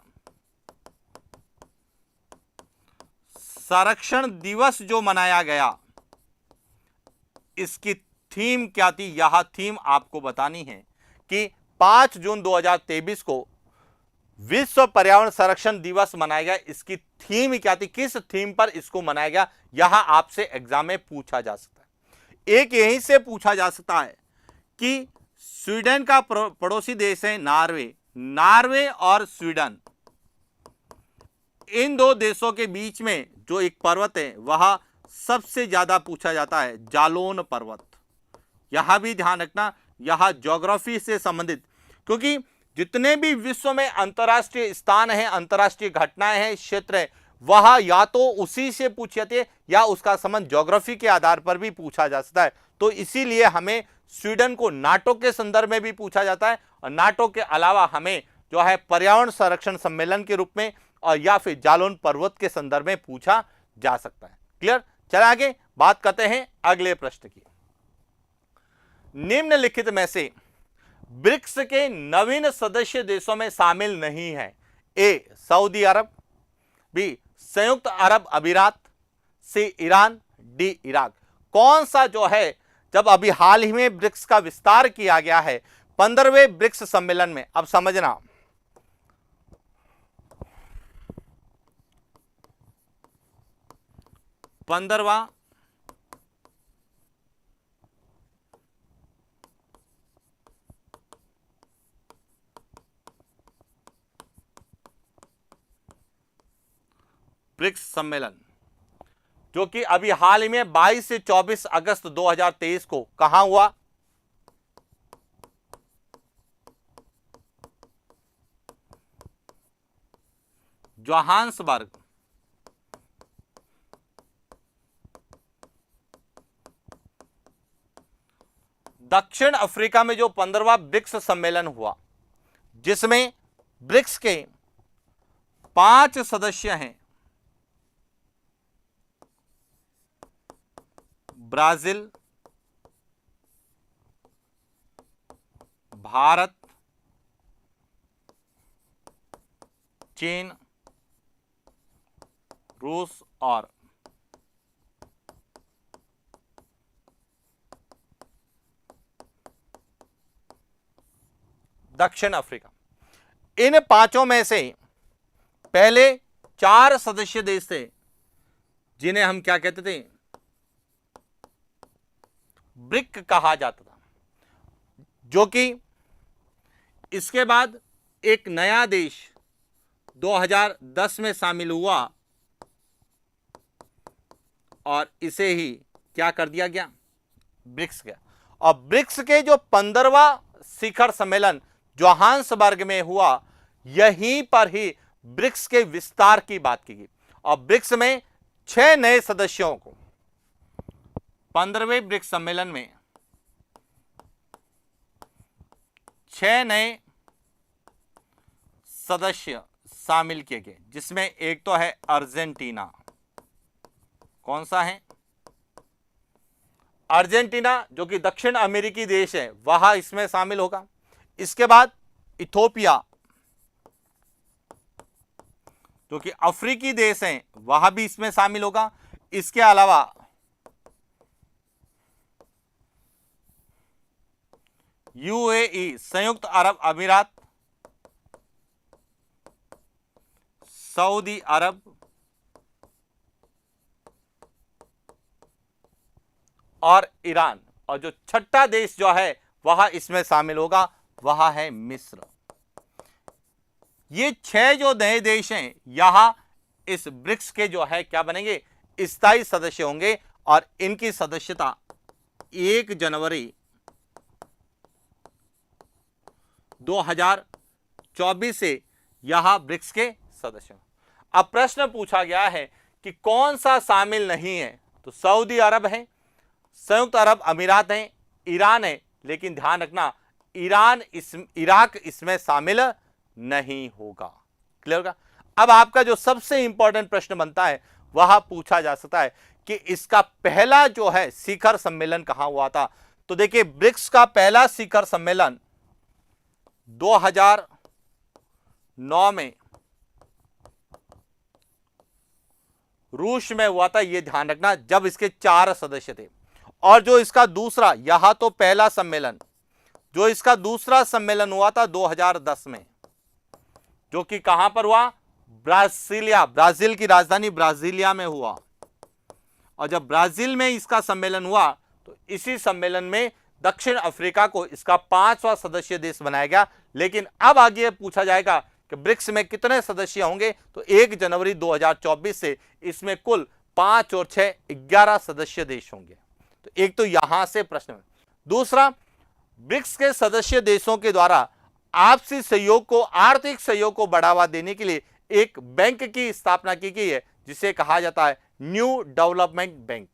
संरक्षण दिवस जो मनाया गया, इसकी थीम क्या थी? यह थीम आपको बतानी है कि 5 जून 2023 को विश्व पर्यावरण संरक्षण दिवस मनाया गया, इसकी थीम क्या थी? किस थीम पर इसको मनाया गया? यह आपसे एग्जाम में पूछा जा सकता है। एक यहीं से पूछा जा सकता है कि स्वीडन का पड़ोसी देश है नार्वे और स्वीडन, इन दो देशों के बीच में जो एक पर्वत है वह सबसे ज्यादा पूछा जाता है, जालोन पर्वत। यह भी ध्यान रखना, यह ज्योग्राफी से संबंधित, क्योंकि जितने भी विश्व में अंतर्राष्ट्रीय स्थान है, अंतर्राष्ट्रीय घटनाएं हैं, क्षेत्र है, वह या तो उसी से पूछी जाती है या उसका संबंध ज्योग्राफी के आधार पर भी पूछा जा सकता है। तो इसीलिए हमें स्वीडन को नाटो के संदर्भ में भी पूछा जाता है, और नाटो के अलावा हमें जो है पर्यावरण संरक्षण सम्मेलन के रूप में और या फिर जालोन पर्वत के संदर्भ में पूछा जा सकता है। क्लियर? चलिए आगे बात करते हैं अगले प्रश्न की। निम्नलिखित में से ब्रिक्स के नवीन सदस्य देशों में शामिल नहीं है? ए सऊदी अरब, बी संयुक्त अरब अमीरात, सी ईरान, डी इराक। कौन सा जो है, जब अभी हाल ही में ब्रिक्स का विस्तार किया गया है 15वें ब्रिक्स सम्मेलन में, अब समझना 15वां ब्रिक्स सम्मेलन जो कि अभी हाल ही में 22 से 24 अगस्त 2023 को कहां हुआ? जोहान्सबर्ग। दक्षिण अफ्रीका में जो 15वां ब्रिक्स सम्मेलन हुआ, जिसमें ब्रिक्स के 5 सदस्य हैं, ब्राजील, भारत, चीन, रूस और दक्षिण अफ्रीका। इन पांचों में से पहले 4 सदस्य देश थे जिन्हें हम क्या कहते थे, ब्रिक कहा जाता था, जो कि इसके बाद एक नया देश 2010 में शामिल हुआ और इसे ही क्या कर दिया गया, ब्रिक्स गया। और ब्रिक्स के जो 15वां शिखर सम्मेलन जोहान्सबर्ग में हुआ, यहीं पर ही ब्रिक्स के विस्तार की बात की गई और ब्रिक्स में 6 नए सदस्यों को 15वें ब्रिक्स सम्मेलन में 6 नए सदस्य शामिल किए गए, जिसमें एक तो है अर्जेंटीना। कौन सा है? अर्जेंटीना, जो कि दक्षिण अमेरिकी देश है, वह इसमें शामिल होगा। इसके बाद इथोपिया, जो कि अफ्रीकी देश है, वह भी इसमें शामिल होगा। इसके अलावा यूएई, संयुक्त अरब अमीरात, सऊदी अरब और ईरान, और जो छठा देश जो है वह इसमें शामिल होगा, वह है मिस्र। ये 6 जो नए देश हैं, यहां इस ब्रिक्स के जो है क्या बनेंगे, स्थायी सदस्य होंगे और इनकी सदस्यता 1 जनवरी 2024 से यहां ब्रिक्स के सदस्य। अब प्रश्न पूछा गया है कि कौन सा शामिल नहीं है, तो सऊदी अरब है, संयुक्त अरब अमीरात हैं, ईरान है, लेकिन ध्यान रखना इराक इसमें शामिल नहीं होगा। क्लियर होगा? अब आपका जो सबसे इंपॉर्टेंट प्रश्न बनता है वह पूछा जा सकता है कि इसका पहला जो है शिखर सम्मेलन कहां हुआ था। तो देखिए, ब्रिक्स का पहला शिखर सम्मेलन 2009 में रूस में हुआ था, यह ध्यान रखना, जब इसके 4 सदस्य थे। और जो इसका दूसरा, यहां तो पहला सम्मेलन, जो इसका दूसरा सम्मेलन हुआ था 2010 में, जो कि कहां पर हुआ, ब्राजीलिया, ब्राजील की राजधानी ब्राजीलिया में हुआ। और जब ब्राजील में इसका सम्मेलन हुआ तो इसी सम्मेलन में दक्षिण अफ्रीका को इसका 5वां सदस्य देश बनाया गया। लेकिन अब आगे पूछा जाएगा कि ब्रिक्स में कितने सदस्य होंगे, तो 1 जनवरी 2024 से इसमें कुल 5 और 6 11 सदस्य देश होंगे। तो एक तो यहां से प्रश्न है। दूसरा, ब्रिक्स के सदस्य देशों के द्वारा आपसी सहयोग को, आर्थिक सहयोग को बढ़ावा देने के लिए एक बैंक की स्थापना की गई है, जिसे कहा जाता है न्यू डेवलपमेंट बैंक,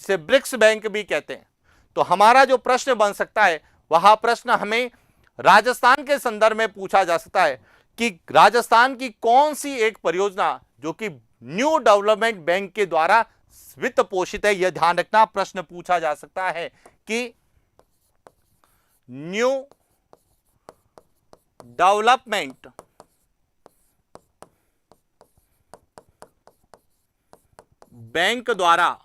जिसे ब्रिक्स बैंक भी कहते हैं। तो हमारा जो प्रश्न बन सकता है, वह प्रश्न हमें राजस्थान के संदर्भ में पूछा जा सकता है कि राजस्थान की कौन सी एक परियोजना जो कि न्यू डेवलपमेंट बैंक के द्वारा वित्त पोषित है। यह ध्यान रखना, प्रश्न पूछा जा सकता है कि न्यू डेवलपमेंट बैंक द्वारा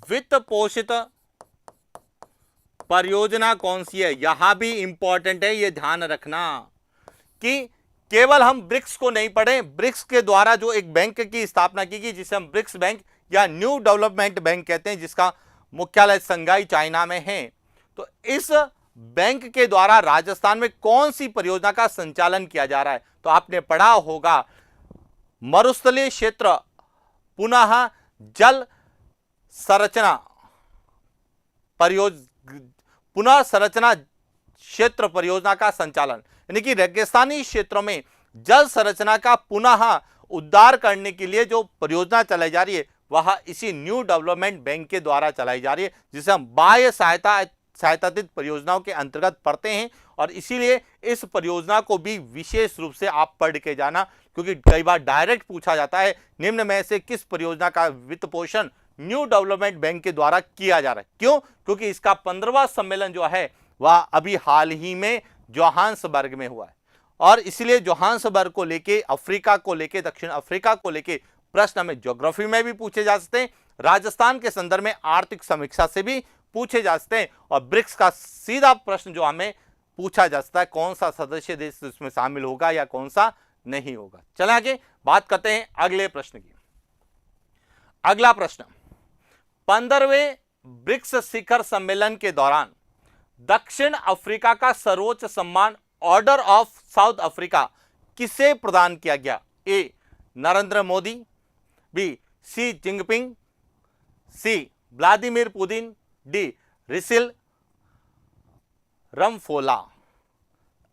वित्त पोषित परियोजना कौन सी है। यहां भी इंपॉर्टेंट है, यह ध्यान रखना कि केवल हम ब्रिक्स को नहीं पढ़ें, ब्रिक्स के द्वारा जो एक बैंक की स्थापना की गई, जिसे हम ब्रिक्स बैंक या न्यू डेवलपमेंट बैंक कहते हैं, जिसका मुख्यालय संघाई चाइना में है। तो इस बैंक के द्वारा राजस्थान में कौन सी परियोजना का संचालन किया जा रहा है, तो आपने पढ़ा होगा मरुस्थलीय क्षेत्र पुनः जल संरचना पुनः संरचना क्षेत्र परियोजना का संचालन, यानी कि रेगिस्तानी क्षेत्रों में जल संरचना का पुनः उद्धार करने के लिए जो परियोजना चलाई जा रही है, वह इसी न्यू डेवलपमेंट बैंक के द्वारा चलाई जा रही है, जिसे हम बाह्य सहायता सहायतातीत परियोजनाओं के अंतर्गत पढ़ते हैं और इसीलिए इस परियोजना को भी विशेष रूप से आप पढ़ के जाना, क्योंकि कई बार डायरेक्ट पूछा जाता है निम्न में से किस परियोजना का वित्त पोषण न्यू डेवलपमेंट बैंक के द्वारा किया जा रहा है। क्यों? क्योंकि इसका 15वां सम्मेलन जो है वह अभी हाल ही में जोहान्सबर्ग में हुआ है और इसलिए जोहान्सबर्ग को लेके, अफ्रीका को लेके, दक्षिण अफ्रीका को लेके प्रश्न हमें ज्योग्राफी में भी पूछे जा सकते हैं, राजस्थान के संदर्भ में आर्थिक समीक्षा से भी पूछे जा सकते हैं और ब्रिक्स का सीधा प्रश्न जो हमें पूछा जा सकता है कौन सा सदस्य देश इसमें शामिल होगा या कौन सा नहीं होगा। चलें आगे बात करते हैं अगले प्रश्न की। अगला प्रश्न, 15वें ब्रिक्स शिखर सम्मेलन के दौरान दक्षिण अफ्रीका का सर्वोच्च सम्मान ऑर्डर ऑफ साउथ अफ्रीका किसे प्रदान किया गया? A Narendra Modi, B Xi Jinping, C Vladimir Putin, D Cyril Ramaphosa.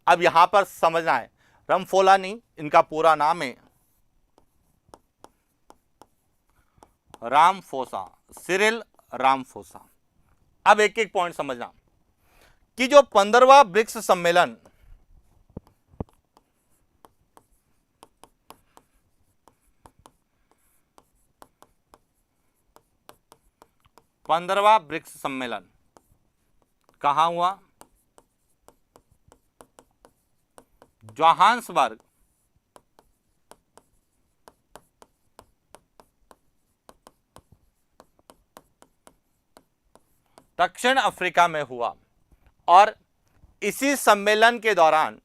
अब यहां पर समझना है, रमफोला नहीं, इनका पूरा नाम है रामफोसा, सिरिल रामफोसा। अब एक एक पॉइंट समझना कि जो 15वां ब्रिक्स सम्मेलन कहां हुआ? जोहान्सबर्ग, दक्षिण अफ्रीका में हुआ और इसी सम्मेलन के दौरान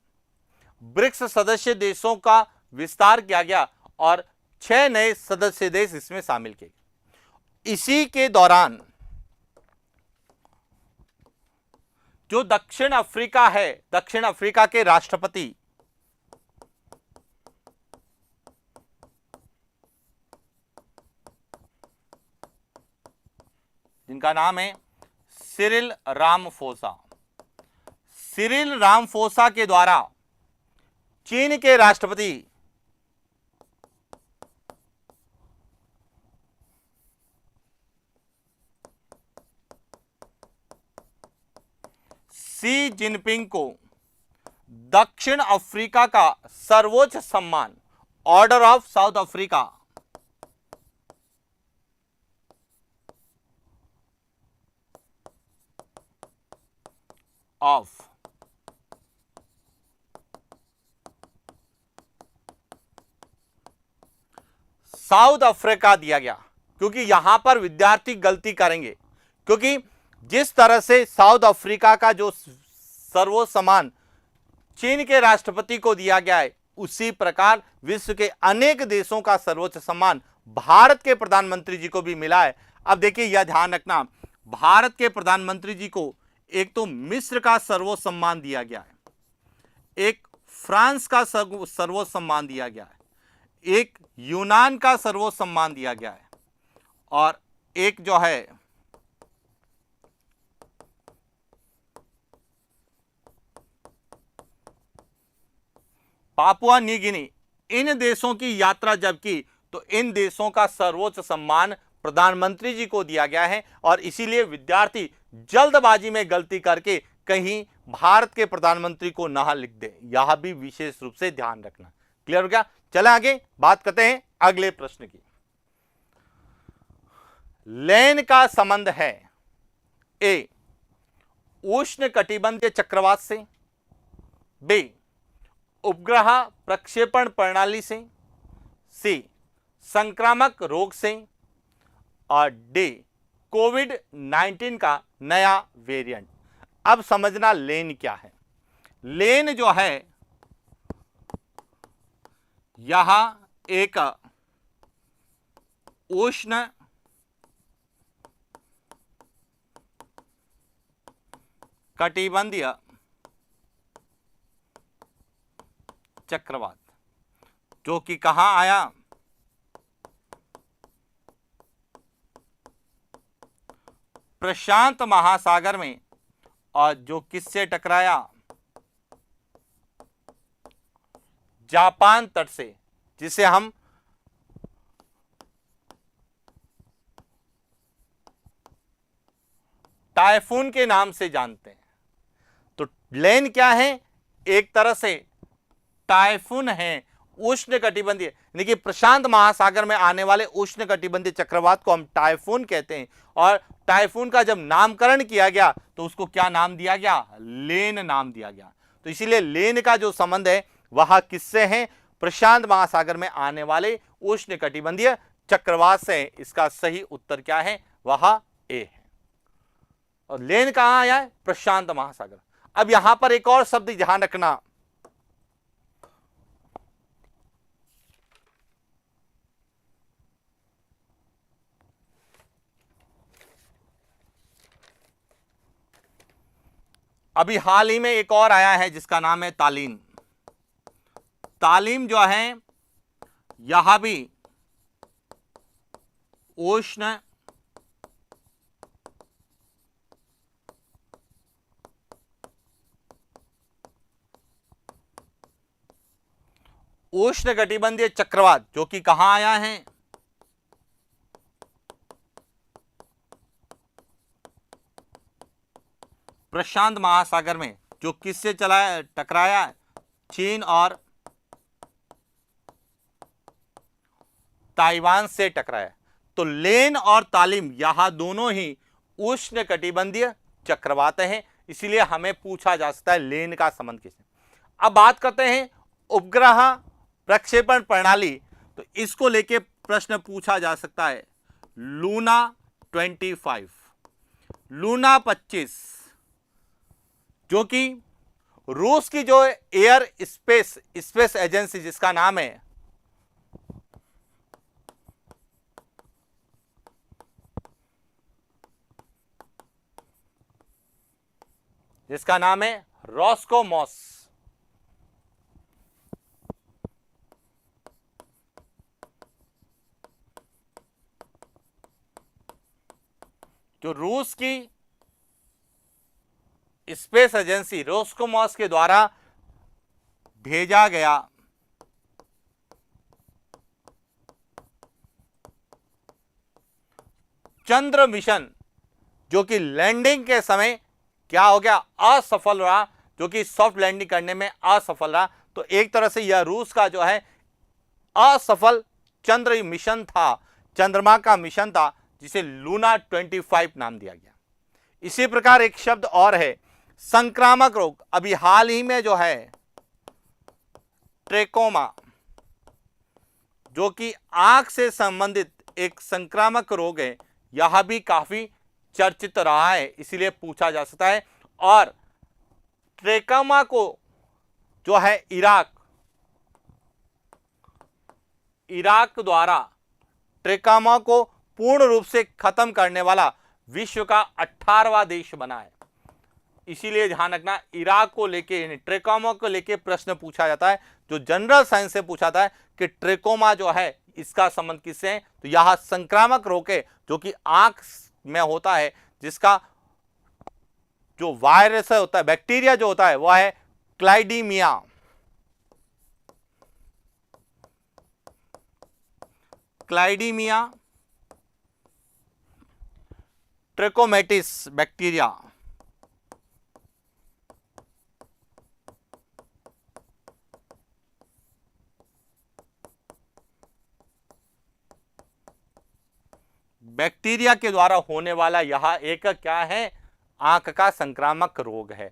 ब्रिक्स सदस्य देशों का विस्तार किया गया और 6 नए सदस्य देश इसमें शामिल किए गए। इसी के दौरान जो दक्षिण अफ्रीका है, दक्षिण अफ्रीका के राष्ट्रपति जिनका नाम है सिरिल रामफोसा, सिरिल रामफोसा के द्वारा चीन के राष्ट्रपति शी जिनपिंग को दक्षिण अफ्रीका का सर्वोच्च सम्मान order of south Africa of south Africa दिया गया, क्योंकि यहां पर विद्यार्थी गलती करेंगे, क्योंकि जिस तरह से साउथ अफ्रीका का जो सर्वोच्च सम्मान चीन के राष्ट्रपति को दिया गया है, उसी प्रकार विश्व के अनेक देशों का सर्वोच्च सम्मान भारत के प्रधानमंत्री जी को भी मिला है। अब देखिए यह ध्यान रखना, भारत के प्रधानमंत्री जी को एक तो मिस्र का सर्वोच्च सम्मान दिया गया है, एक फ्रांस का सर्वोच्च सम्मान दिया गया है, एक यूनान का सर्वोच्च सम्मान दिया गया है और एक जो है पापुआ न्यू गिनी। इन देशों की यात्रा जब की तो इन देशों का सर्वोच्च सम्मान प्रधानमंत्री जी को दिया गया है और इसीलिए विद्यार्थी जल्दबाजी में गलती करके कहीं भारत के प्रधानमंत्री को ना लिख दे, यह भी विशेष रूप से ध्यान रखना। क्लियर हो गया? चले आगे बात करते हैं अगले प्रश्न की। लेन का संबंध है ए उष्ण कटिबंधीय चक्रवात से, बी उपग्रह प्रक्षेपण प्रणाली से, सी संक्रामक रोग से और डी कोविड-19 का नया वेरिएंट। अब समझना लेन क्या है। लेन जो है यह एक उष्ण कटिबंधीय चक्रवात जो कि कहां आया? प्रशांत महासागर में, और जो किससे टकराया? जापान तट से, जिसे हम टाइफून के नाम से जानते हैं। तो लेन क्या है? एक तरह से टाइफून है, उष्णकटिबंधीय, यानी कि प्रशांत महासागर में आने वाले उष्णकटिबंधीय चक्रवात को हम टाइफून कहते हैं। और टाइफून का जब नामकरण किया गया तो उसको क्या नाम दिया गया? लेन नाम दिया गया। तो इसीलिए लेन का जो संबंध है वह किससे है? प्रशांत महासागर में आने वाले उष्णकटिबंधीय चक्रवात से। इसका सही उत्तर क्या है? वह ए है। और लेन कहां आया है? प्रशांत महासागर। अब यहां पर एक और शब्द ध्यान रखना, अभी हाल ही में एक और आया है जिसका नाम है तालीम। तालीम जो है यह भी उष्ण उष्णकटिबंधीय चक्रवात जो कि कहां आया है? प्रशांत महासागर में। जो किससे चला टकराया? चीन और ताइवान से टकराया। तो लेन और तालीम यह दोनों ही उष्णकटिबंधीय चक्रवात हैं, इसीलिए हमें पूछा जा सकता है लेन का संबंध किससे। अब बात करते हैं उपग्रह प्रक्षेपण प्रणाली। तो इसको लेके प्रश्न पूछा जा सकता है। लूना 25, लूना 25 जो कि रूस की जो एयर स्पेस एजेंसी जिसका नाम है रॉस्कोमॉस, जो रूस की स्पेस एजेंसी रोस्कोमॉस के द्वारा भेजा गया चंद्र मिशन, जो कि लैंडिंग के समय क्या हो गया? असफल रहा, जो कि सॉफ्ट लैंडिंग करने में असफल रहा। तो एक तरह से यह रूस का जो है असफल चंद्र मिशन था, चंद्रमा का मिशन था, जिसे लूना 25 नाम दिया गया। इसी प्रकार एक शब्द और है संक्रामक रोग। अभी हाल ही में जो है ट्रेकोमा, जो कि आंख से संबंधित एक संक्रामक रोग है, यह भी काफी चर्चित रहा है, इसीलिए पूछा जा सकता है। और ट्रेकोमा को जो है इराक द्वारा ट्रेकोमा को पूर्ण रूप से खत्म करने वाला विश्व का 18वां देश बना है। इसीलिए ध्यान रखना, इराक को लेके, ट्रेकोमा को लेके प्रश्न पूछा जाता है, जो जनरल साइंस से पूछा जाता है कि ट्रेकोमा जो है इसका संबंध किससे है? तो यह संक्रामक रोग है जो कि आंख में होता है, जिसका जो वायरस होता है, बैक्टीरिया जो होता है, वह है क्लाइडीमिया। क्लाइडीमिया ट्रेकोमेटिस बैक्टीरिया। बैक्टीरिया के द्वारा होने वाला यह एक क्या है? आंख का संक्रामक रोग है।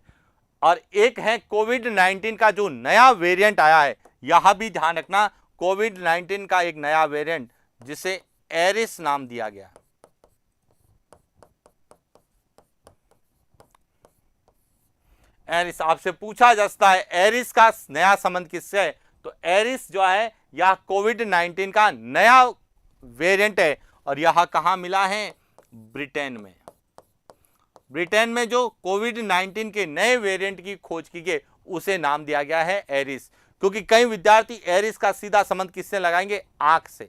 और एक है कोविड-19 का जो नया वेरिएंट आया है, यह भी ध्यान रखना, कोविड-19 का एक नया वेरिएंट जिसे एरिस नाम दिया गया। एरिस आपसे पूछा जा सकता है एरिस का नया संबंध किससे है? तो एरिस जो है यह कोविड-19 का नया वेरिएंट है और यह कहां मिला है? ब्रिटेन में। ब्रिटेन में जो कोविड-19 के नए वेरिएंट की खोज की गई उसे नाम दिया गया है एरिस, क्योंकि कई विद्यार्थी एरिस का सीधा संबंध किससे लगाएंगे? आंख से।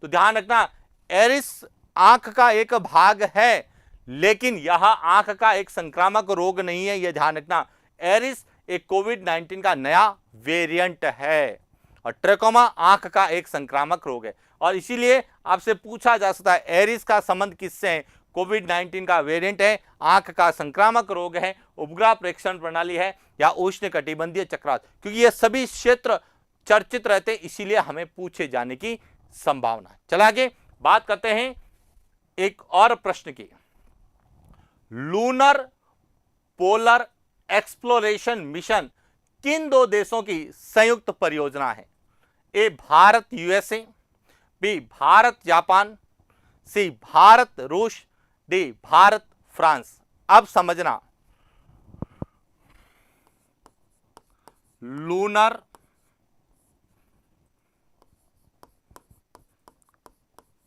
तो ध्यान रखना, एरिस आंख का एक भाग है, लेकिन यह आंख का एक संक्रामक रोग नहीं है, यह ध्यान रखना। एरिस एक कोविड-19 का नया वेरिएंट है और ट्रेकोमा आंख का एक संक्रामक रोग है। और इसीलिए आपसे पूछा जा सकता है एरिस का संबंध किससे है? कोविड-19 का वेरिएंट है, आंख का संक्रामक रोग है, उपग्रह प्रेक्षण प्रणाली है या उष्णकटिबंधीय चक्रवात, क्योंकि ये सभी क्षेत्र चर्चित रहते हैं, इसीलिए हमें पूछे जाने की संभावना है। चला आगे बात करते हैं एक और प्रश्न की। लूनर पोलर एक्सप्लोरेशन मिशन किन दो देशों की संयुक्त परियोजना है? A Bharat USA, B Bharat Japan, C Bharat रूस, डी भारत फ्रांस। अब समझना, लूनर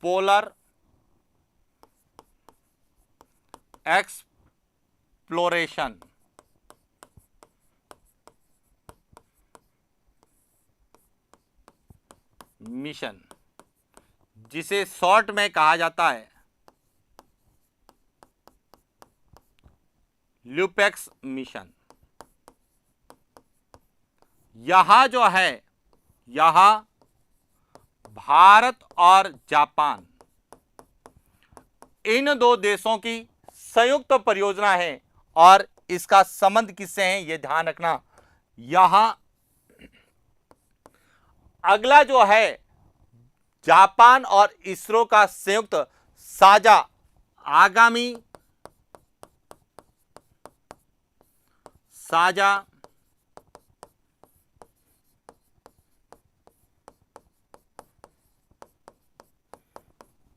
पोलर एक्सप्लोरेशन मिशन, जिसे शॉर्ट में कहा जाता है ल्यूपेक्स मिशन। यहां जो है, यहां भारत और जापान, इन दो देशों की संयुक्त परियोजना है और इसका संबंध किससे है यह ध्यान रखना। यहां अगला जो है जापान और इसरो का संयुक्त साझा आगामी साझा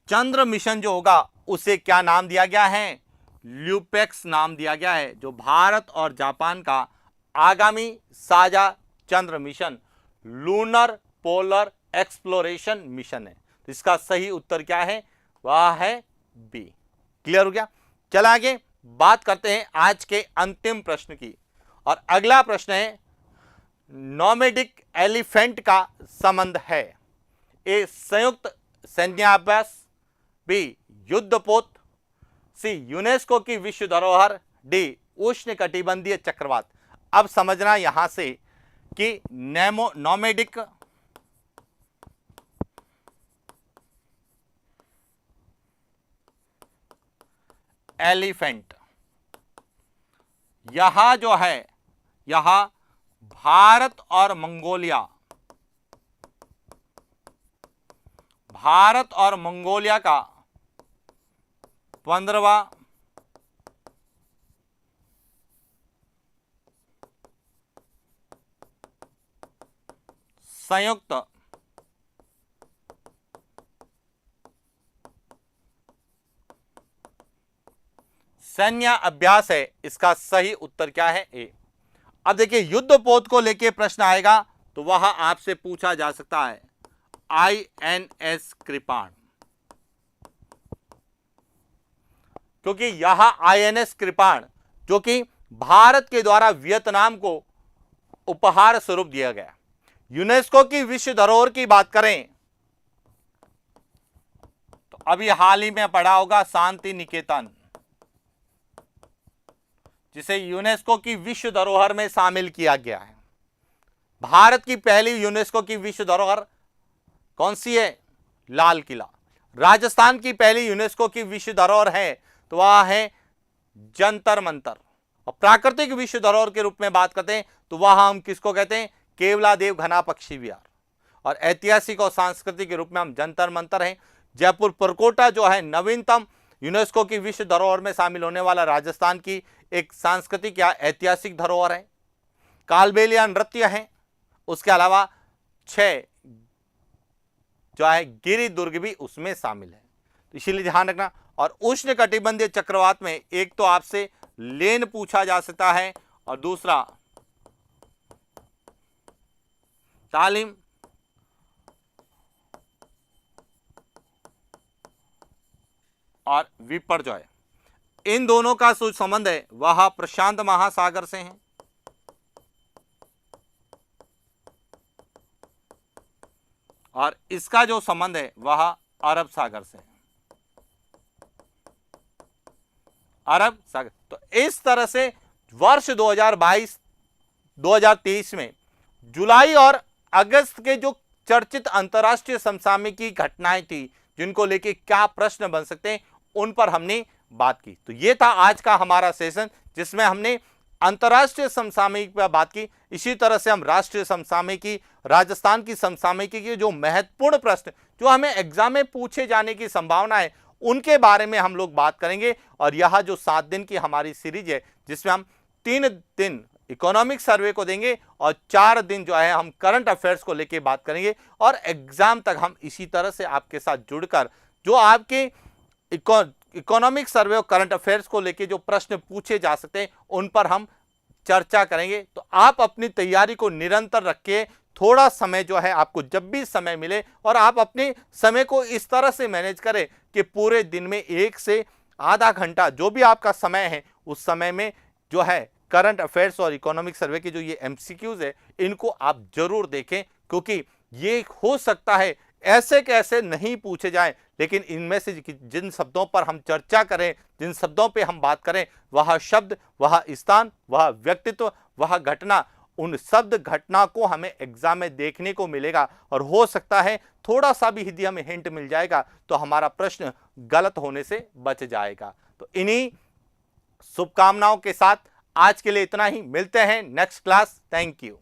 चंद्र मिशन जो होगा उसे क्या नाम दिया गया है? ल्यूपेक्स नाम दिया गया है, जो भारत और जापान का आगामी साझा चंद्र mission lunar polar exploration mission है। तो इसका सही उत्तर क्या है? वह है बी। क्लियर हो गया? चला आगे बात करते हैं आज के अंतिम प्रश्न की, और अगला प्रश्न है नोमैडिक एलिफेंट का संबंध है। ए संयुक्त सैन्याभ्यास, बी युद्धपोत, सी यूनेस्को की विश्व धरोहर, डी उष्णकटिबंधीय चक्रवात। अब समझना यहां से कि नोमैडिक एलिफेंट, यहां जो है, यहां भारत और मंगोलिया, भारत और मंगोलिया का 15वां संयुक्त सैन्य अभ्यास है। इसका सही उत्तर क्या है? ए। अब देखिए युद्धपोत को लेके प्रश्न आएगा तो वह आपसे पूछा जा सकता है INS कृपाण, क्योंकि यह INS कृपाण जो कि भारत के द्वारा वियतनाम को उपहार स्वरूप दिया गया। यूनेस्को की विश्व धरोहर की बात करें तो अभी हाल ही में पढ़ा होगा शांति निकेतन, जिसे यूनेस्को की विश्व धरोहर में शामिल किया गया है। भारत की पहली यूनेस्को की विश्व धरोहर कौन सी है? लाल किला। राजस्थान की पहली यूनेस्को की विश्व धरोहर है तो वह है जंतर मंतर। और प्राकृतिक विश्व धरोहर के रूप में बात करते हैं तो वह हम किसको कहते हैं? केवलादेव घना पक्षी विहार। और ऐतिहासिक और सांस्कृतिक के रूप में हम जंतर मंतर हैं। जयपुर परकोटा जो है नवीनतम यूनेस्को की विश्व धरोहर में शामिल होने वाला राजस्थान की एक सांस्कृतिक या ऐतिहासिक धरोहर है। कालबेलिया नृत्य है। उसके अलावा 6 जो है गिरि दुर्ग भी उसमें शामिल है, तो इसीलिए ध्यान रखना। और उष्णकटिबंधीय चक्रवात में एक तो आपसे लेन पूछा जा सकता है और दूसरा तालीम और विपर्जय, इन दोनों का जो संबंध है वह प्रशांत महासागर से है। और इसका जो संबंध है वह अरब सागर से है। अरब सागर। तो इस तरह से वर्ष 2022-2023 में जुलाई और अगस्त के जो चर्चित अंतर्राष्ट्रीय समसामयिकी घटनाएं थी जिनको लेके क्या प्रश्न बन सकते हैं उन पर हमने बात की। तो ये था आज का हमारा सेशन, जिसमें हमने अंतर्राष्ट्रीय समसामयिक पर बात की। इसी तरह से हम राष्ट्रीय समसामयिकी, राजस्थान की समसामयिकी के जो महत्वपूर्ण प्रश्न जो हमें एग्जाम में पूछे जाने की संभावना है, उनके बारे में हम लोग बात करेंगे। और यह जो 7 दिन की हमारी सीरीज है, जिसमें हम 3 दिन इकोनॉमिक सर्वे को देंगे और 4 दिन जो है हम करंट अफेयर्स को लेके बात करेंगे। और एग्जाम तक हम इसी तरह से आपके साथ जुड़कर जो आपके इकोनॉमिक सर्वे और करंट अफेयर्स को लेके जो प्रश्न पूछे जा सकते हैं, उन पर हम चर्चा करेंगे। तो आप अपनी तैयारी को निरंतर रखिए। थोड़ा समय जो है आपको जब भी समय मिले, और आप अपने समय को इस तरह से मैनेज करें कि पूरे दिन में 1 से आधा घंटा जो भी आपका समय है, उस समय में जो है करंट अफेयर्स और इकोनॉमिक सर्वे के जो ये एमसीक्यूज है, इनको आप जरूर देखें। क्योंकि ये हो सकता है ऐसे कैसे नहीं पूछे जाएं, लेकिन इनमें से जिन शब्दों पर हम चर्चा करें, जिन शब्दों पे हम बात करें, वह शब्द, वह स्थान, वह व्यक्तित्व, वह घटना, उन शब्द घटना को हमें एग्जाम में देखने को मिलेगा। और हो सकता है थोड़ा सा भी यदि हमें हिंट मिल जाएगा तो हमारा प्रश्न गलत होने से बच जाएगा। तो इन्हीं शुभकामनाओं के साथ आज के लिए इतना ही। मिलते हैं नेक्स्ट क्लास। Thank you.